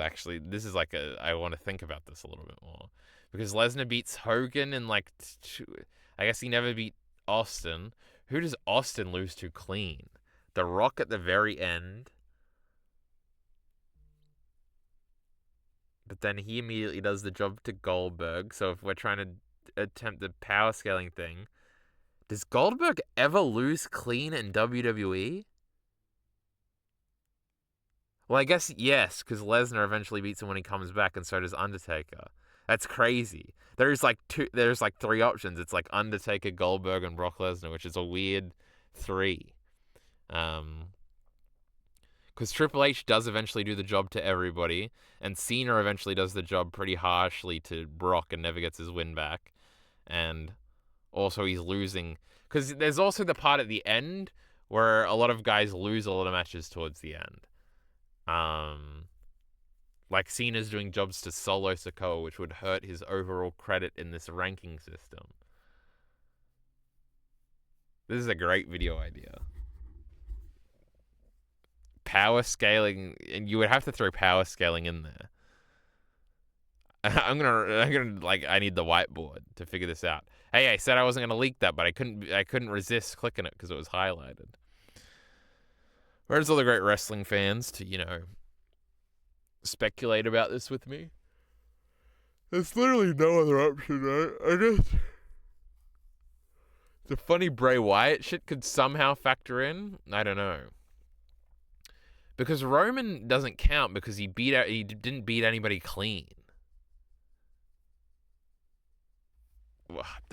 like I want to think about this a little bit more. Because Lesnar beats Hogan and, like, I guess he never beat Austin. Who does Austin lose to clean? The Rock at the very end. But then he immediately does the job to Goldberg. So if we're trying to attempt the power scaling thing, does Goldberg ever lose clean in WWE? Well, I guess yes, because Lesnar eventually beats him when he comes back, and so does Undertaker. That's crazy. There's like 3 options. It's like Undertaker, Goldberg, and Brock Lesnar, which is a weird 3. Because Triple H does eventually do the job to everybody, and Cena eventually does the job pretty harshly to Brock and never gets his win back. And also he's losing, because there's also the part at the end where a lot of guys lose a lot of matches towards the end. Like Cena's doing jobs to Solo Sikoa, which would hurt his overall credit in this ranking system. This is a great video idea. Power scaling, and you would have to throw power scaling in there. I'm gonna like, I need the whiteboard to figure this out. Hey, I said I wasn't gonna leak that, but I couldn't resist clicking it because it was highlighted. Where's all the great wrestling fans to, you know, speculate about this with me? There's literally no other option, right? I guess the funny Bray Wyatt shit could somehow factor in. I don't know. Because Roman doesn't count because he didn't beat anybody clean.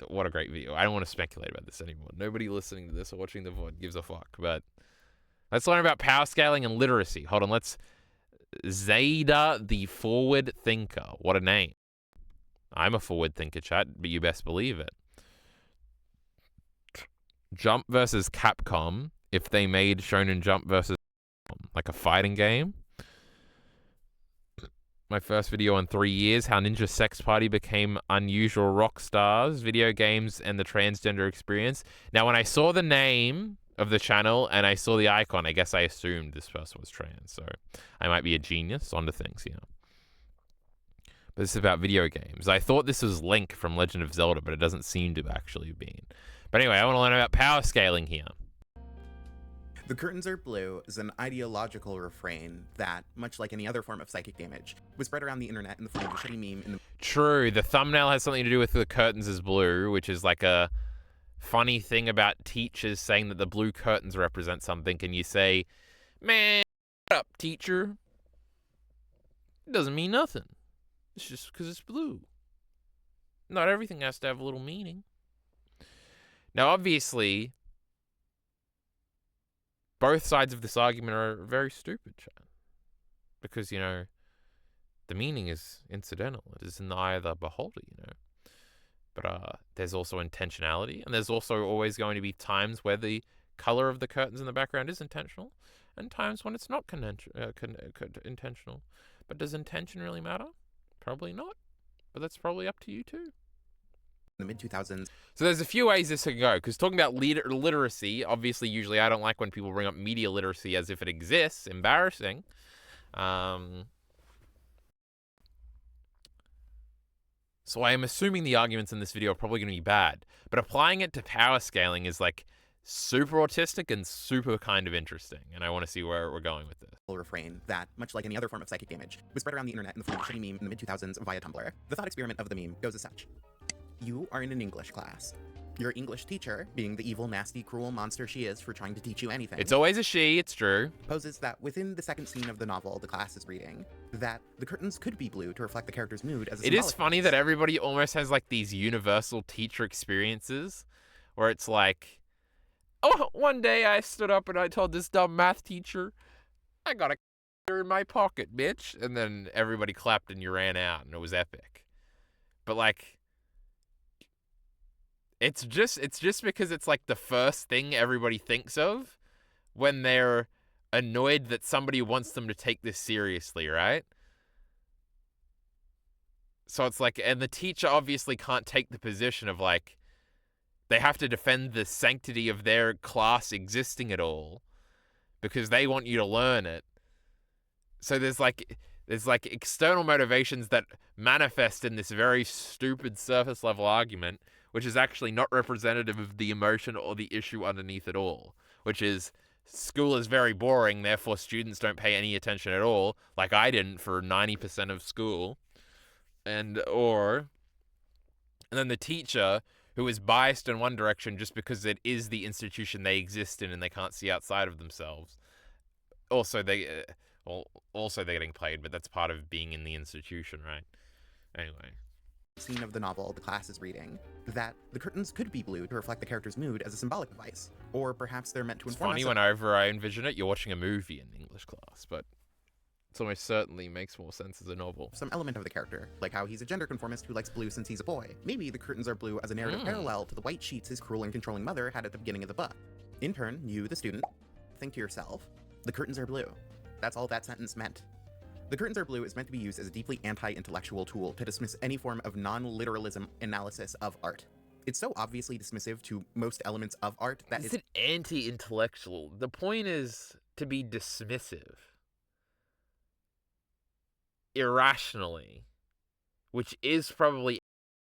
what a great video. I don't want to speculate about this anymore. Nobody listening to this or watching the VOD gives a fuck. But let's learn about power scaling and literacy. Hold on, Zeta the Forward Thinker. What a name. I'm a forward thinker, chat, but you best believe it. Jump versus Capcom. If they made Shonen Jump versus like a fighting game. My first video in 3 years, how Ninja Sex Party became unusual rock stars, video games, and the transgender experience. Now, when I saw the name of the channel and I saw the icon, I guess I assumed this person was trans. So I might be a genius onto things here. But this is about video games. I thought this was Link from Legend of Zelda, but it doesn't seem to actually have been. But anyway, I want to learn about power scaling here. The curtains are blue is an ideological refrain that, much like any other form of psychic damage, was spread around the internet in the form of a shitty meme in the True, the thumbnail has something to do with the curtains is blue, which is like a funny thing about teachers saying that the blue curtains represent something, and you say, man, shut up, teacher. It doesn't mean nothing. It's just because it's blue. Not everything has to have a little meaning. Now, obviously, both sides of this argument are very stupid, chat. Because, you know, the meaning is incidental. It is in the eye of the beholder, you know. But there's also intentionality, and there's also always going to be times where the color of the curtains in the background is intentional, and times when it's not intentional. But does intention really matter? Probably not. But that's probably up to you too. the mid-2000s. So there's a few ways this can go, because talking about literacy, obviously, usually I don't like when people bring up media literacy as if it exists. Embarrassing. So I am assuming the arguments in this video are probably going to be bad, but applying it to power scaling is like super autistic and super kind of interesting, and I want to see where we're going with this. Refrain that, much like any other form of psychic damage, was spread around the internet in the form of a shitty meme in the mid-2000s via Tumblr. The thought experiment of the meme goes as such. You are in an English class. Your English teacher, being the evil, nasty, cruel monster she is for trying to teach you anything, It's always a she, it's true. poses that within the second scene of the novel the class is reading, that the curtains could be blue to reflect the character's mood as a It is symbolic funny device. that everybody almost has like these universal teacher experiences where it's like, oh, one day I stood up and I told this dumb math teacher, I got a in my pocket, bitch. And then everybody clapped and you ran out and it was epic. But like, it's just because it's like the first thing everybody thinks of when they're annoyed that somebody wants them to take this seriously, right? So it's like, and the teacher obviously can't take the position of like, they have to defend the sanctity of their class existing at all because they want you to learn it. So there's like external motivations that manifest in this very stupid surface level argument, which is actually not representative of the emotion or the issue underneath it all, which is school is very boring, therefore students don't pay any attention at all, like I didn't for 90% of school. And then the teacher, who is biased in one direction just because it is the institution they exist in and they can't see outside of themselves. Also, they're getting played, but that's part of being in the institution, right? Anyway. Scene of the novel the class is reading, that the curtains could be blue to reflect the character's mood as a symbolic device, or perhaps they're meant to It's inform funny us whenever I envision it, you're watching a movie in English class, but it almost certainly makes more sense as a novel. some element of the character, like how he's a gender conformist who likes blue since he's a boy. Maybe the curtains are blue as a narrative parallel to the white sheets his cruel and controlling mother had at the beginning of the book. In turn, you, the student, think to yourself, the curtains are blue. That's all that sentence meant. The curtains are blue is meant to be used as a deeply anti-intellectual tool to dismiss any form of non-literalism analysis of art. It's so obviously dismissive to most elements of art that Is it anti-intellectual? The point is to be dismissive. Irrationally. Which is probably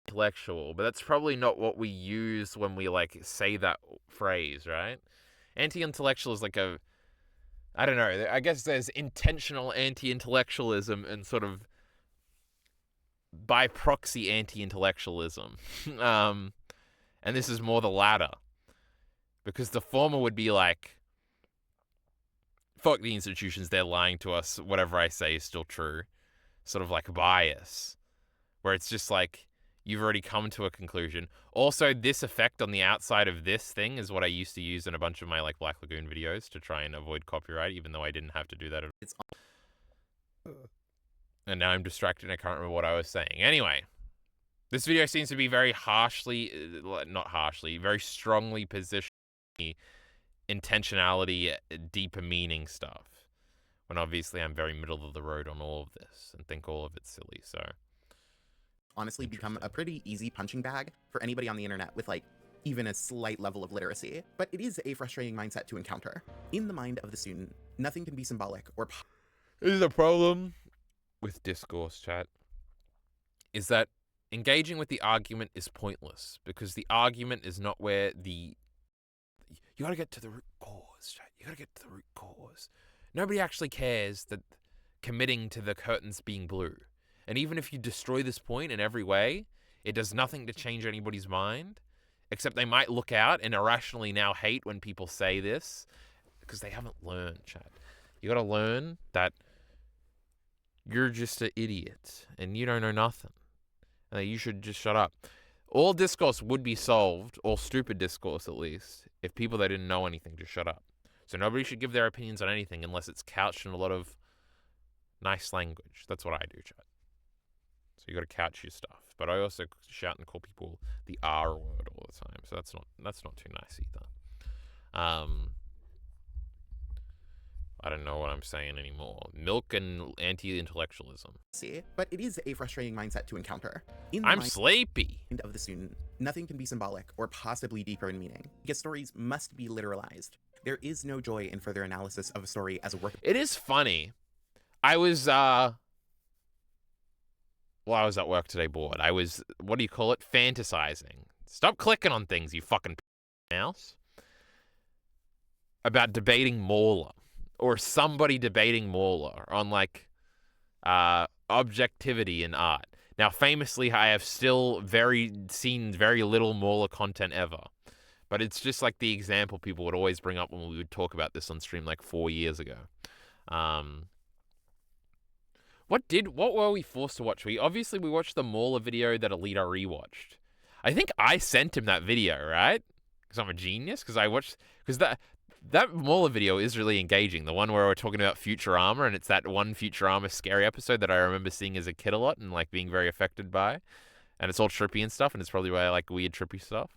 intellectual, but that's probably not what we use when we, like, say that phrase, right? Anti-intellectual is like a... I don't know. I guess there's intentional anti-intellectualism and sort of by proxy anti-intellectualism. And this is more the latter. Because the former would be like, fuck the institutions, they're lying to us. Whatever I say is still true. Sort of like bias. Where it's just like, you've already come to a conclusion. Also, this effect on the outside of this thing is what I used to use in a bunch of my like Black Lagoon videos to try and avoid copyright, even though I didn't have to do that. And now I'm distracted and I can't remember what I was saying. Anyway, this video seems to be very harshly, not harshly, very strongly positioned intentionality, deeper meaning stuff. When obviously I'm very middle of the road on all of this and think all of it's silly, so. Honestly become a pretty easy punching bag for anybody on the internet with like even a slight level of literacy, but it is a frustrating mindset to encounter. In the mind of the student, nothing can be symbolic or This is a problem with discourse, chat, is that engaging with the argument is pointless because the argument is not where the... You gotta get to the root cause, chat. You gotta get to the root cause. Nobody actually cares that committing to the curtains being blue. And even if you destroy this point in every way, it does nothing to change anybody's mind, except they might look out and irrationally now hate when people say this because they haven't learned, chat. You gotta learn that you're just an idiot and you don't know nothing. And that you should just shut up. All discourse would be solved, all stupid discourse at least, if people that didn't know anything just shut up. So nobody should give their opinions on anything unless it's couched in a lot of nice language. That's what I do, chat. So you got to couch your stuff. But I also shout and call people the R word all the time. So that's not too nice either. I don't know what I'm saying anymore. Milk and anti-intellectualism. see, but it is a frustrating mindset to encounter. In the I'm mind sleepy. of the student, nothing can be symbolic or possibly deeper in meaning, because stories must be literalized. There is no joy in further analysis of a story as a work. It is funny. I was at work today bored. I was, what do you call it? Fantasizing. Stop clicking on things, you fucking mouse. About debating Mauler. Or somebody debating Mauler on, like, objectivity in art. Now, famously, I have still seen very little Mauler content ever. But it's just like the example people would always bring up when we would talk about this on stream like 4 years ago. What were we forced to watch? We watched the Mauler video that Alita rewatched. I think I sent him that video, right? Because I'm a genius. Because that Mauler video is really engaging. The one where we're talking about Futurama, and it's that one Futurama scary episode that I remember seeing as a kid a lot and like being very affected by. And it's all trippy and stuff, and it's probably why I like weird trippy stuff.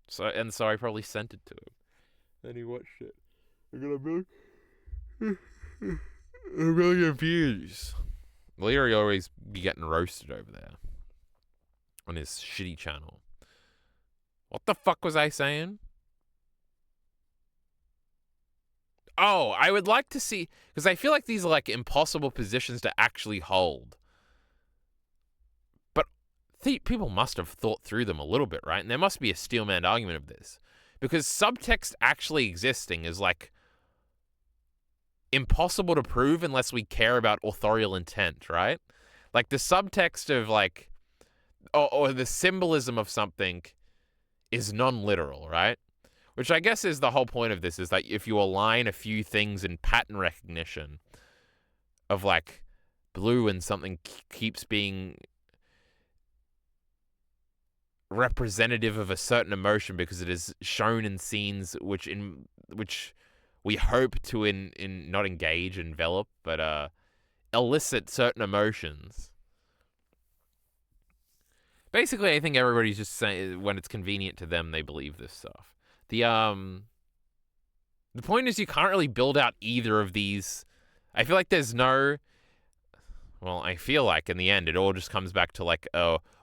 So I probably sent it to him. Then he watched it. I'm really confused. Leary always be getting roasted over there on his shitty channel. What the fuck was I saying? Oh, I would like to see, because I feel like these are like impossible positions to actually hold. But people must have thought through them a little bit, right? And there must be a steelman argument of this. Because subtext actually existing is like impossible to prove unless we care about authorial intent, right? Like the subtext of like, or the symbolism of something is non-literal, right? Which I guess is the whole point of this, is that if you align a few things in pattern recognition of like blue and something keeps being representative of a certain emotion because it is shown in scenes which we hope to not engage, envelop, but elicit certain emotions. Basically, I think everybody's just saying when it's convenient to them, they believe this stuff. The point is you can't really build out either of these. I feel like there's no... Well, I feel like in the end, it all just comes back to like,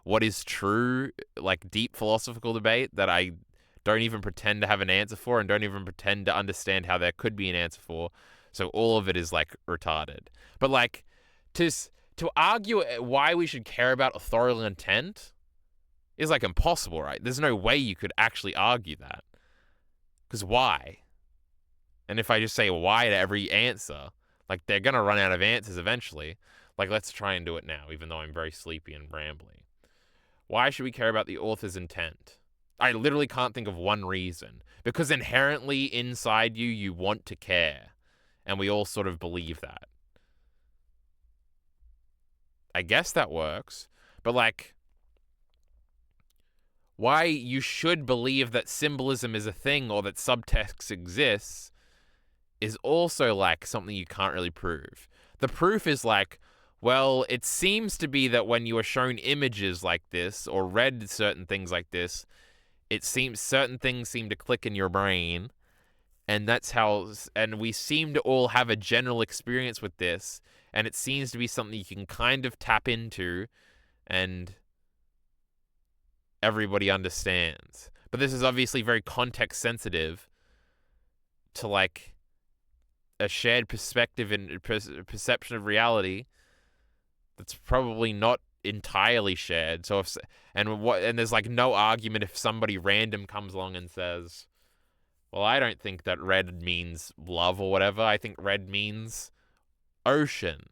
what is true, like deep philosophical debate that I don't even pretend to have an answer for and don't even pretend to understand how there could be an answer for. So all of it is like retarded. But like to argue why we should care about authorial intent is like impossible, right? There's no way you could actually argue that. Because why? And if I just say why to every answer, like they're going to run out of answers eventually. Like let's try and do it now, even though I'm very sleepy and rambly. Why should we care about the author's intent? I literally can't think of one reason. Because inherently inside you, you want to care. And we all sort of believe that. I guess that works. But like, why you should believe that symbolism is a thing or that subtext exists is also like something you can't really prove. The proof is like, well, it seems to be that when you are shown images like this or read certain things like this, it seems certain things seem to click in your brain, and that's how, and we seem to all have a general experience with this, and it seems to be something you can kind of tap into and everybody understands. But this is obviously very context sensitive to like a shared perspective and perception of reality that's probably not entirely shared. So if and there's like no argument if somebody random comes along and says, well, I don't think that red means love or whatever. I think red means ocean.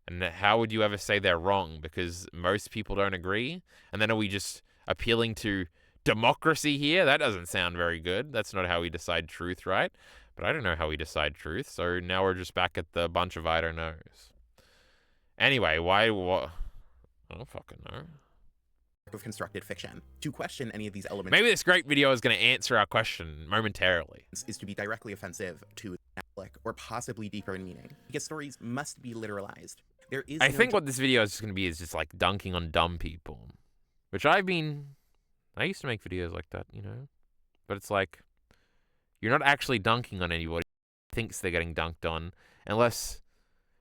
And how would you ever say they're wrong? Because most people don't agree. And then are we just appealing to democracy here? That doesn't sound very good. That's not how we decide truth, right? But I don't know how we decide truth. So now we're just back at the bunch of I don't knows. Anyway, what? I don't fucking know. Of constructed fiction. To question any of these elements Maybe this great video is going to answer our question momentarily. is to be directly offensive to the public or possibly deeper in meaning, because stories must be literalized. There is I no think what this video is going to be is just like dunking on dumb people, which I used to make videos like that, you know, but it's like, you're not actually dunking on anybody who thinks they're getting dunked on,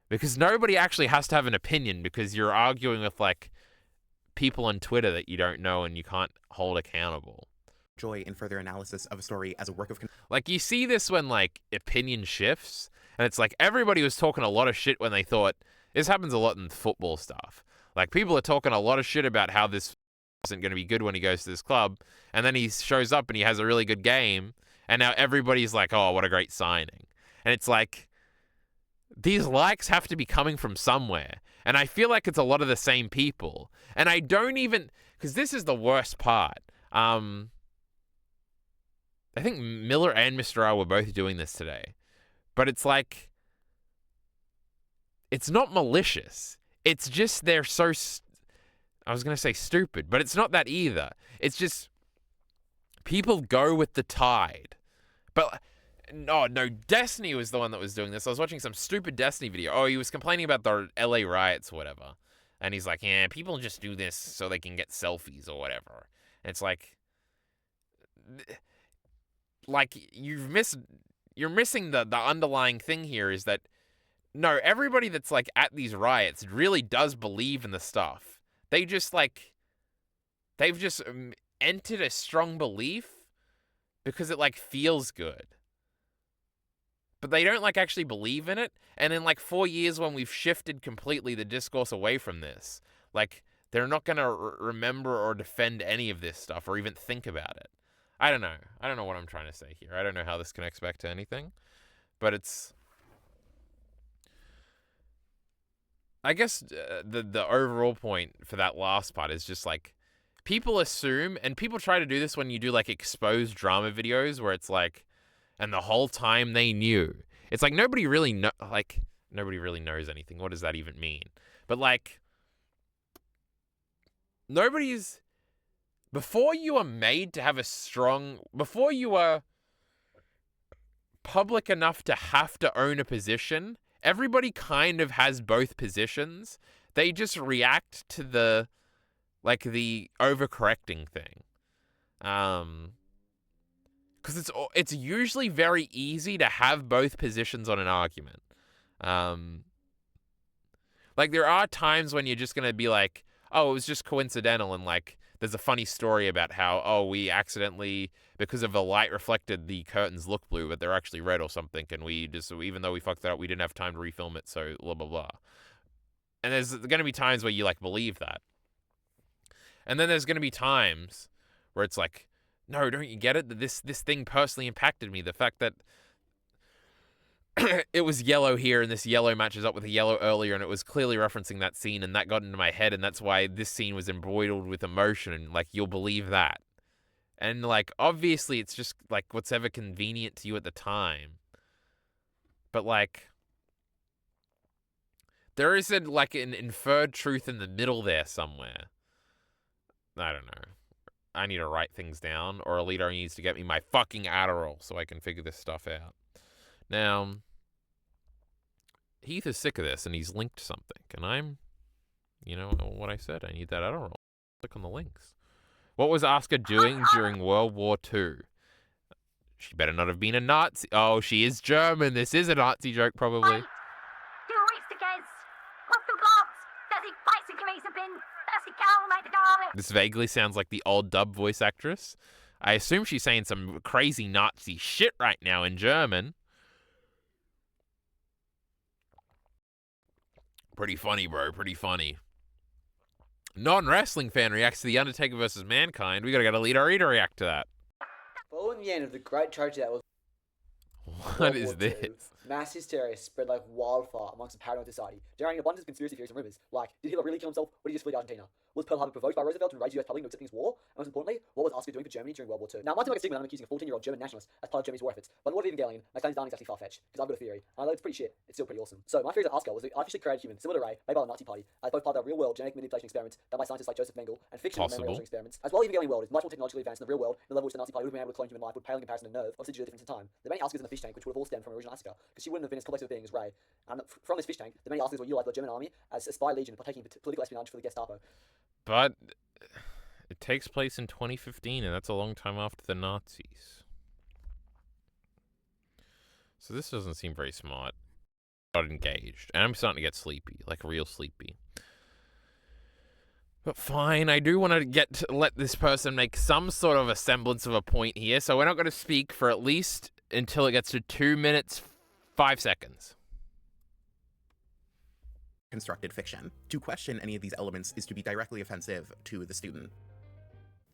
because nobody actually has to have an opinion, because you're arguing with like people on Twitter that you don't know and you can't hold accountable. joy in further analysis of a story as a work of Like, you see this when like opinion shifts, and it's like everybody was talking a lot of shit when they thought, this happens a lot in football stuff. Like, people are talking a lot of shit about how this isn't going to be good when he goes to this club, and then he shows up and he has a really good game, and now everybody's like, oh, what a great signing. And it's like, these likes have to be coming from somewhere. And I feel like it's a lot of the same people. And I don't even, because this is the worst part. I think Miller and Mr. R were both doing this today. But it's like, it's not malicious. It's just they're so, I was going to say stupid, but it's not that either. It's just people go with the tide. But no, Destiny was the one that was doing this. I was watching some stupid Destiny video. Oh, he was complaining about the LA riots or whatever. And he's like, yeah, people just do this so they can get selfies or whatever. And it's like you're missing the underlying thing here is that, no, everybody that's like at these riots really does believe in the stuff. They've just entered a strong belief because it like feels good. But they don't like actually believe in it. And in like 4 years when we've shifted completely the discourse away from this, like they're not going to remember or defend any of this stuff or even think about it. I don't know. I don't know what I'm trying to say here. I don't know how this connects back to anything. But it's, I guess the overall point for that last part is just like, people assume, and people try to do this when you do like exposed drama videos where it's like, and the whole time they knew. It's like nobody really knows anything. What does that even mean? But like, before you are made to have before you are public enough to have to own a position, everybody kind of has both positions. They just react to the overcorrecting thing. Because it's usually very easy to have both positions on an argument. Like, there are times when you're just going to be like, oh, it was just coincidental, and like, there's a funny story about how, oh, we accidentally, because of the light reflected, the curtains look blue, but they're actually red or something, and we just, even though we fucked that up, we didn't have time to refilm it, so blah, blah, blah. And there's going to be times where you like believe that. And then there's going to be times where it's like, no, don't you get it? That this thing personally impacted me. The fact that it was yellow here and this yellow matches up with a yellow earlier, and it was clearly referencing that scene, and that got into my head, and that's why this scene was embroidered with emotion, and like, you'll believe that. And like, obviously it's just like what's ever convenient to you at the time. But like, There is like an inferred truth in the middle there somewhere. I don't know. I need to write things down, or Alita needs to get me my fucking Adderall so I can figure this stuff out. Now, Heath is sick of this, and he's linked something, and I'm, you know what I said, I need that Adderall. Click on the links. What was Asuka doing during World War II? She better not have been a Nazi. Oh, she is German. This is a Nazi joke, probably. This vaguely sounds like the old dub voice actress. I assume she's saying some crazy Nazi shit right now in German. Pretty funny, bro. Pretty funny. Non-wrestling fan reacts to The Undertaker versus Mankind. We gotta get Alita Arita to react to that. Following the end of the great tragedy that was What is this? mass hysteria spread like wildfire amongst the paranoid society, generating abundance of conspiracy theories and rumors, like, did Hitler really kill himself, or did he just flee to Argentina? Was Pearl Harbor provoked by Roosevelt to enrage the US public into accepting his war? And most importantly, what was Asuka doing for Germany during World War II? Now, it might seem like a stigma that I'm accusing a 14-year-old German nationalist as part of Germany's war efforts, but in What If Evangelion, my claims aren't exactly far-fetched, because I've got a theory, and although it's pretty shit, it's still pretty awesome. So, my theory is that Asuka was an artificially created human, similar to Rey, made by the Nazi Party, as both part of the real-world genetic manipulation experiments done by scientists like Joseph Mengele, and fictional memory altering experiments. As well, the Evangelion world is much more technologically advanced than the real world, the level which the Nazi Party would have been able to clone human life would pale in comparison to nerve, obviously due to the difference in time. The many Askas in the fish tank, which would have all stemmed from original Asuka, because she wouldn't have been as complex of a being as Rey. And from this fish tank, the many Askas were utilized by the German army as a spy legion partaking in political espionage for the Gestapo. But it takes place in 2015, and that's a long time after the Nazis. So this doesn't seem very smart. Not engaged. And I'm starting to get sleepy, like real sleepy. But fine, I do want to let this person make some sort of a semblance of a point here, so we're not going to speak for at least until it gets to 2 minutes, 5 seconds. Constructed fiction. To question any of these elements is to be directly offensive to the student.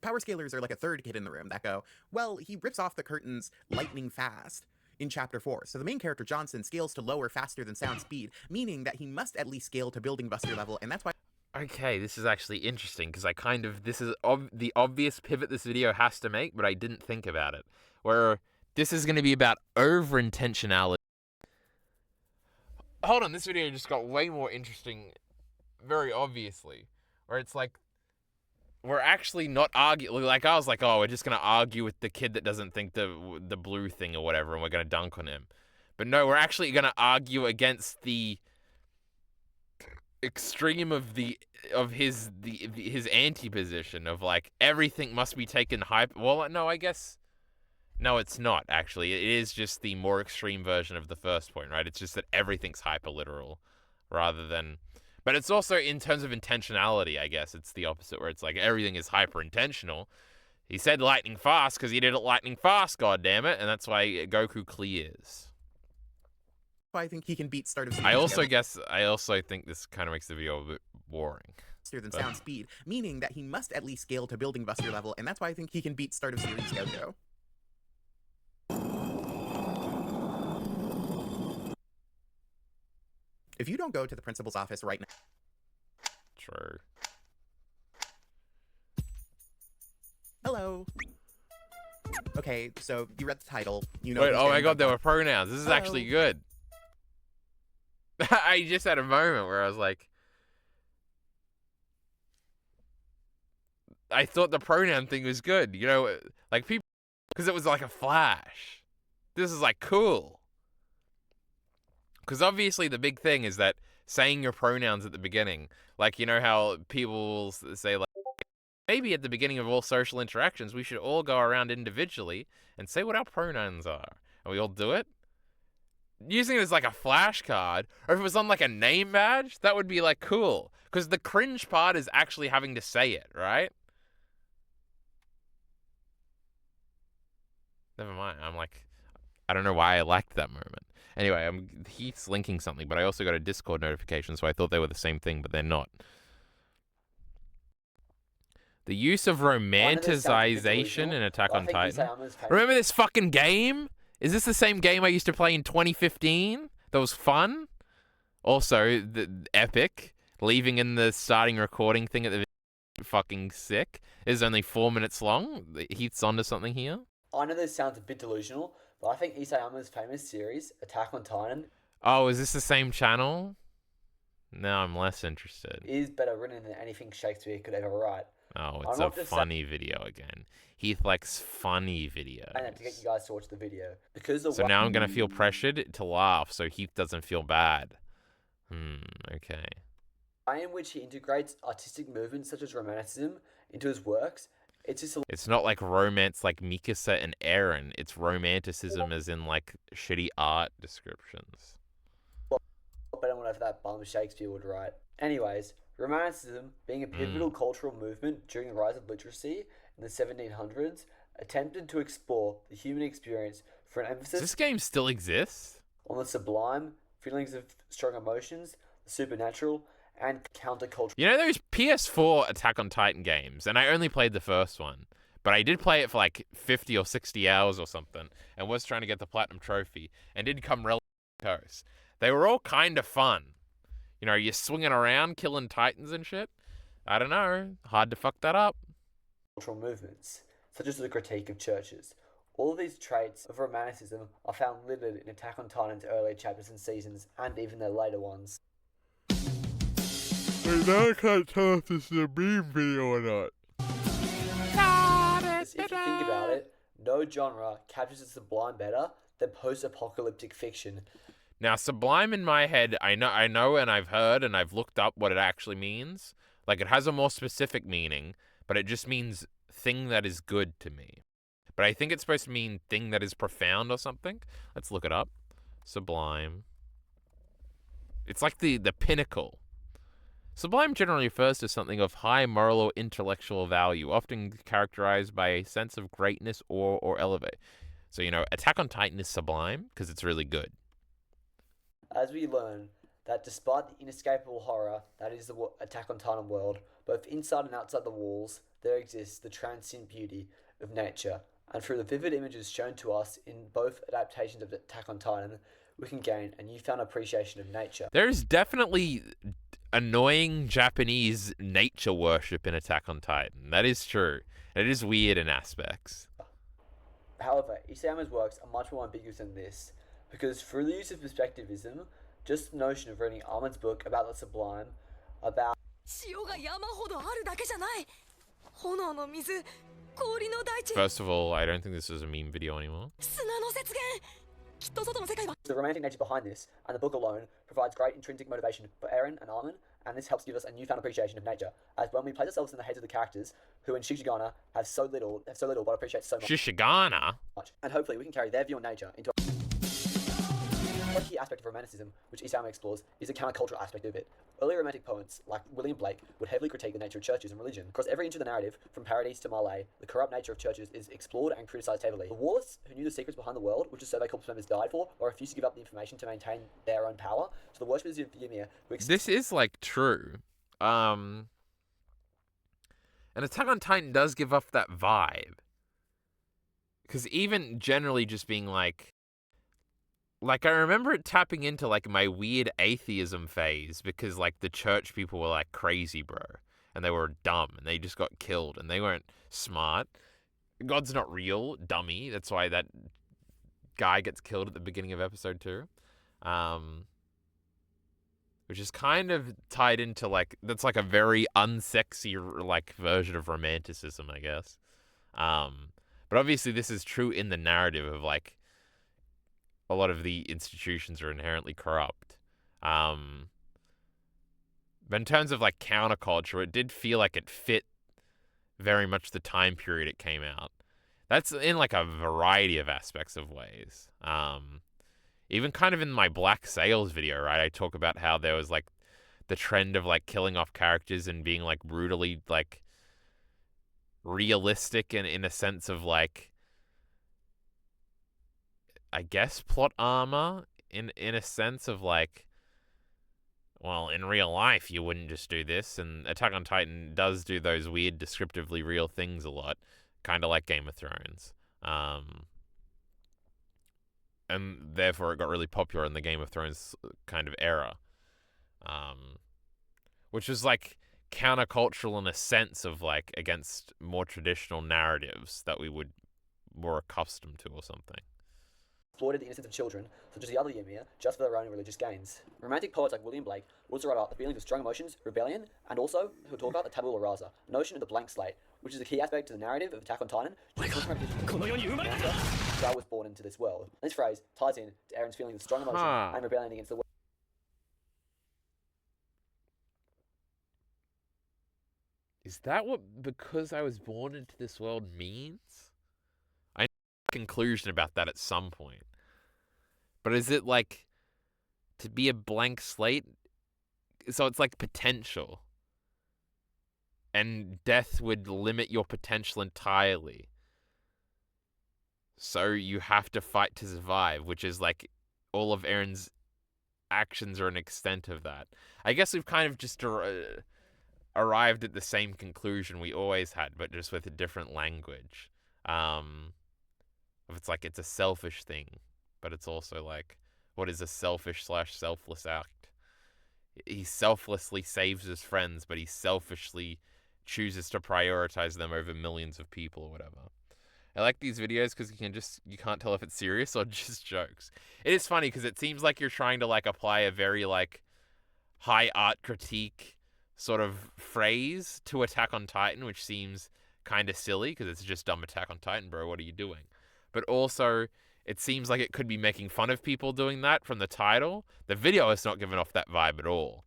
Power scalers are like a third kid in the room that go, well, he rips off the curtains lightning fast in Chapter 4. So the main character, Johnson, scales to lower faster than sound speed, meaning that he must at least scale to building buster level, and that's why... Okay, this is actually interesting, because this is the obvious pivot this video has to make, but I didn't think about it. Where this is going to be about over-intentionality. Hold on, this video just got way more interesting, very obviously. Where it's like, we're actually not arguing. Like, I was like, oh, we're just going to argue with the kid that doesn't think the blue thing or whatever, and we're going to dunk on him. But no, we're actually going to argue against the extreme of his anti-position of, like, everything must be taken hype. Well, no, I guess... No, it's not, actually. It is just the more extreme version of the first point, right? It's just that everything's hyper-literal, rather than... But it's also, in terms of intentionality, I guess, it's the opposite, where it's like everything is hyper-intentional. He said lightning fast because he did it lightning fast, goddammit, and that's why Goku clears. I think he can beat Start of Series. I also think this kind of makes the video a bit boring. Faster than sound speed, meaning that he must at least scale to building buster level, and that's why I think he can beat Start of Series Goku. If you don't go to the principal's office right now... True. Hello. Okay, so you read the title. You know. Wait, oh my god, there were pronouns. This is Hello. actually good. I just had a moment where I was like... I thought the pronoun thing was good. You know, like people... Because it was like a flash. This is like cool. Because obviously the big thing is that saying your pronouns at the beginning, like, you know how people say, like, maybe at the beginning of all social interactions, we should all go around individually and say what our pronouns are. And we all do it. Using it as like a flashcard, or if it was on like a name badge, that would be like cool. Because the cringe part is actually having to say it, right? Never mind. I'm like, I don't know why I liked that moment. Anyway, Heath's linking something, but I also got a Discord notification, so I thought they were the same thing, but they're not. The use of romanticization in Attack on Titan. Remember this fucking game? Is this the same game I used to play in 2015? That was fun? Also, the epic. Leaving in the starting recording thing at the fucking sick. Is only 4 minutes long. Heath's onto something here. I know this sounds a bit delusional, but I think Isayama's famous series, Attack on Titan... Oh, is this the same channel? Now I'm less interested. is better written than anything Shakespeare could ever write. Oh, I'm it's a not just funny video again. Heath likes funny videos. And to get you guys to watch the video. Because the So now I'm going to feel pressured to laugh so Heath doesn't feel bad. Okay. way in which he integrates artistic movements such as Romanticism into his works, it's just a It's not like romance like Mikasa and Eren. It's romanticism as in like shitty art descriptions. lot better than whatever that bum Shakespeare would write. Anyways, Romanticism, being a pivotal cultural movement during the rise of literacy in the 1700s, attempted to explore the human experience for an Does emphasis this game still exist? on the sublime, feelings of strong emotions, the supernatural, and countercultural. You know those PS4 Attack on Titan games, and I only played the first one, but I did play it for like 50 or 60 hours or something, and was trying to get the Platinum Trophy, and did come relatively close. They were all kind of fun. You know, you're swinging around, killing Titans and shit. I don't know. Hard to fuck that up. Cultural movements, such as the critique of churches. All of these traits of Romanticism are found littered in Attack on Titan's earlier chapters and seasons, and even their later ones. Wait, now I can't tell if this is a meme video or not. If you think about it, no genre captures the sublime better than post-apocalyptic fiction. Now, sublime in my head, I know, and I've heard, and I've looked up what it actually means. Like, it has a more specific meaning, but it just means thing that is good to me. But I think it's supposed to mean thing that is profound or something. Let's look it up. Sublime. It's like the pinnacle. Sublime generally refers to something of high moral or intellectual value, often characterized by a sense of greatness or elevate. So, you know, Attack on Titan is sublime because it's really good. As we learn that despite the inescapable horror that is the Attack on Titan world, both inside and outside the walls, there exists the transcendent beauty of nature. And through the vivid images shown to us in both adaptations of Attack on Titan, we can gain a newfound appreciation of nature. There's definitely annoying Japanese nature worship in Attack on Titan. That is true. It is weird in aspects. However, Isayama's works are much more ambiguous than this, because through the use of perspectivism, just the notion of reading Ahmed's book about the sublime, about 潮が山ほどあるだけじゃない。炎の水、氷の大地、 First of all, I don't think this is a meme video anymore. 砂の雪原。きっと外の世界は the romantic nature behind this, and the book alone provides great intrinsic motivation for Eren and Armin, and this helps give us a newfound appreciation of nature, as when we place ourselves in the heads of the characters, who in Shishigana have so little but appreciate so Shishigana? much, and hopefully we can carry their view on nature into one key aspect of Romanticism, which Isayama explores, is the countercultural aspect of it. Early Romantic poets, like William Blake, would heavily critique the nature of churches and religion. Across every inch of the narrative, from Paradise to Malay, the corrupt nature of churches is explored and criticized heavily. The Warless, who knew the secrets behind the world, which the Survey Corps members died for, or refused to give up the information to maintain their own power, so the worshippers of Ymir, who This is like true. And Attack on Titan does give off that vibe. Because even generally just being like I remember it tapping into like my weird atheism phase because like the church people were like crazy, bro. And they were dumb and they just got killed and they weren't smart. God's not real, dummy. That's why that guy gets killed at the beginning of episode 2. Which is kind of tied into like, that's like a very unsexy like version of romanticism, I guess. But obviously this is true in the narrative of like, a lot of the institutions are inherently corrupt. But in terms of like counterculture, it did feel like it fit very much the time period it came out. That's in like a variety of aspects of ways. Even kind of in my Black Sails video, right? I talk about how there was like the trend of like killing off characters and being like brutally like realistic and in a sense of like, I guess plot armor in a sense of like, well, in real life you wouldn't just do this, and Attack on Titan does do those weird descriptively real things a lot, kind of like Game of Thrones. And therefore it got really popular in the Game of Thrones kind of era. Which was like countercultural in a sense of like against more traditional narratives that we were accustomed to or something. exploited the innocence of children, such as the other Ymir, just for their own religious gains. Romantic poets like William Blake would also write about the feelings of strong emotions, rebellion, and also he'll talk about the tabula rasa, a notion of the blank slate, which is a key aspect to the narrative of Attack on Titan. I was born into this world. And this phrase ties in to Eren's feelings of strong emotion and rebellion against the world. Is that what because I was born into this world means? I know a conclusion about that at some point. But is it like to be a blank slate? So it's like potential. And death would limit your potential entirely. So you have to fight to survive, which is like all of Eren's actions are an extent of that. I guess we've kind of just arrived at the same conclusion we always had, but just with a different language. It's like it's a selfish thing, but it's also like, what is a selfish/selfless act? He selflessly saves his friends, but he selfishly chooses to prioritize them over millions of people or whatever. I like these videos because you can't tell if it's serious or just jokes. It is funny because it seems like you're trying to like apply a very like high art critique sort of phrase to Attack on Titan, which seems kind of silly because it's just dumb Attack on Titan, bro. What are you doing? But also, it seems like it could be making fun of people doing that from the title. The video is not giving off that vibe at all.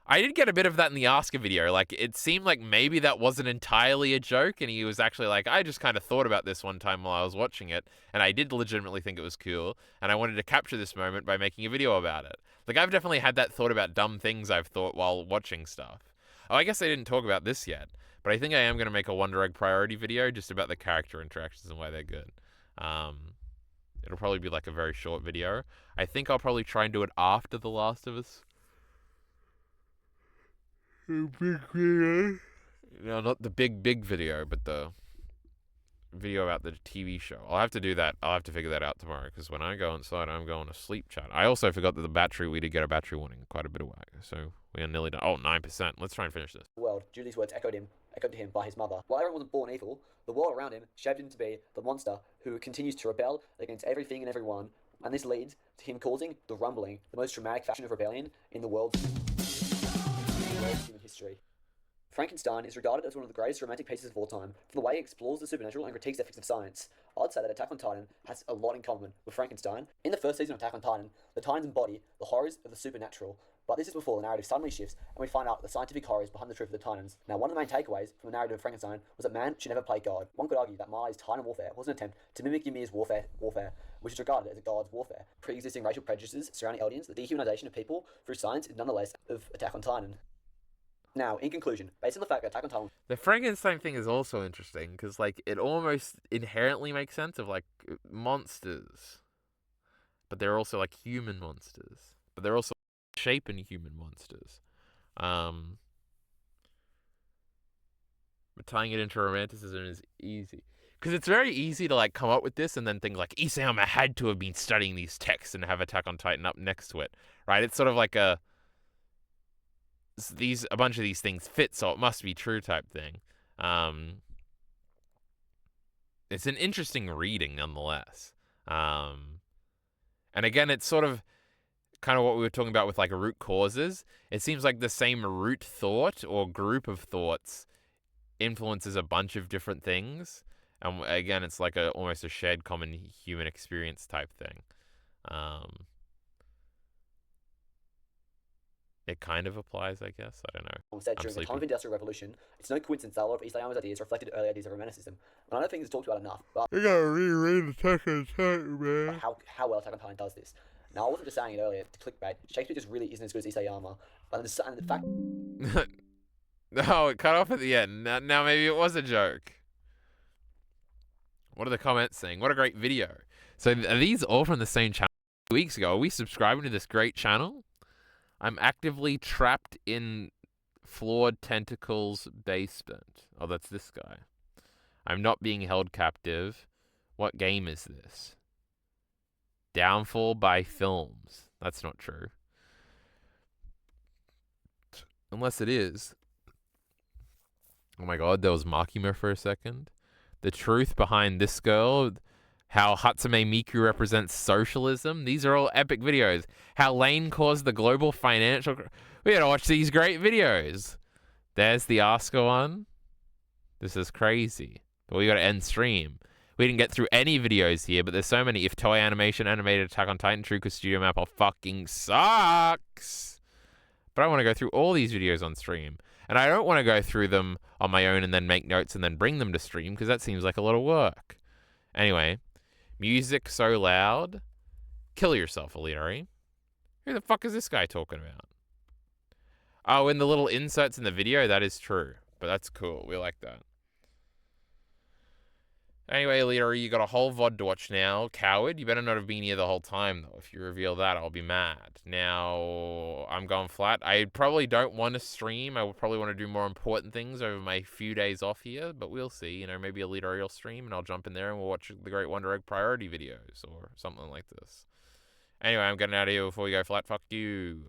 I did get a bit of that in the Asuka video. Like, it seemed like maybe that wasn't entirely a joke, and he was actually like, I just kind of thought about this one time while I was watching it, and I did legitimately think it was cool, and I wanted to capture this moment by making a video about it. Like, I've definitely had that thought about dumb things I've thought while watching stuff. Oh, I guess I didn't talk about this yet, but I think I am going to make a Wonder Egg priority video just about the character interactions and why they're good. It'll probably be like a very short video. I think I'll probably try and do it after The Last of Us. Big video. No, not the big video, but the video about the TV show. I'll have to do that. I'll have to figure that out tomorrow, because when I go inside, I'm going to sleep, chat. I also forgot that we did get a battery warning quite a bit of while, so we are nearly done. Oh, 9%. Let's try and finish this. World, due to these words echoed to him by his mother. While Eren wasn't born evil, the world around him shaped him to be the monster who continues to rebel against everything and everyone, and this leads to him causing the Rumbling, the most dramatic fashion of rebellion in the world's human history. Frankenstein is regarded as one of the greatest romantic pieces of all time, from the way it explores the supernatural and critiques ethics of science. I'd say that Attack on Titan has a lot in common with Frankenstein. In the first season of Attack on Titan, the Titans embody the horrors of the supernatural, but this is before the narrative suddenly shifts and we find out the scientific horrors behind the truth of the Titans. Now, one of the main takeaways from the narrative of Frankenstein was that man should never play God. One could argue that Marley's Titan warfare was an attempt to mimic Ymir's warfare, which is regarded as a god's warfare. Pre-existing racial prejudices surrounding Eldians, the dehumanization of people through science is nonetheless of Attack on Titan. Now, in conclusion, based on the fact that Attack on Titan... The Frankenstein thing is also interesting, because, like, it almost inherently makes sense of, like, monsters. But they're also, like, human monsters. But they're also shapen human monsters. But tying it into romanticism is easy. Because it's very easy to, like, come up with this and then think, like, Isayama had to have been studying these texts and have Attack on Titan up next to it, right? It's sort of like a bunch of these things fit, so it must be true type thing. It's an interesting reading nonetheless. And again, it's sort of kind of what we were talking about with like root causes. It seems like the same root thought or group of thoughts influences a bunch of different things. And again, it's like almost a shared common human experience type thing. It kind of applies, I guess. I don't know. Said during the time of Industrial Revolution, it's no coincidence that a lot of Isayama's ideas reflected early ideas of Romanticism. And I don't think it's talked about enough, but you gotta reread Attack on Titan, man. How well Attack on Titan does this. Now, I wasn't just saying it earlier to clickbait. Shakespeare just really isn't as good as Isayama. And the fact... No, it cut off at the end. Now maybe it was a joke. What are the comments saying? What a great video. So are these all from the same channel 2 weeks ago? Are we subscribing to this great channel? I'm actively trapped in flawed tentacles basement. Oh, that's this guy. I'm not being held captive. What game is this? Downfall by Films. That's not true. Unless it is. Oh my god, there was Makima for a second. The truth behind this girl, How Hatsune Miku represents socialism. These are all epic videos. How Lane caused the global financial... We gotta watch these great videos. There's the Oscar one. This is crazy. But we gotta end stream. We didn't get through any videos here, but there's so many. If Toei Animation animated Attack on Titan, Truka Studio Map fucking sucks. But I want to go through all these videos on stream. And I don't want to go through them on my own and then make notes and then bring them to stream, because that seems like a lot of work. Anyway, music so loud. Kill yourself, Elitari. Who the fuck is this guy talking about? Oh, in the little inserts in the video, that is true. But that's cool. We like that. Anyway, Elitari, you got a whole VOD to watch now. Coward, you better not have been here the whole time, though. If you reveal that, I'll be mad. Now, I'm going flat. I probably don't want to stream. I would probably want to do more important things over my few days off here, but we'll see. You know, maybe Elitari will stream, and I'll jump in there, and we'll watch the Great Wonder Egg priority videos, or something like this. Anyway, I'm getting out of here before we go flat. Fuck you.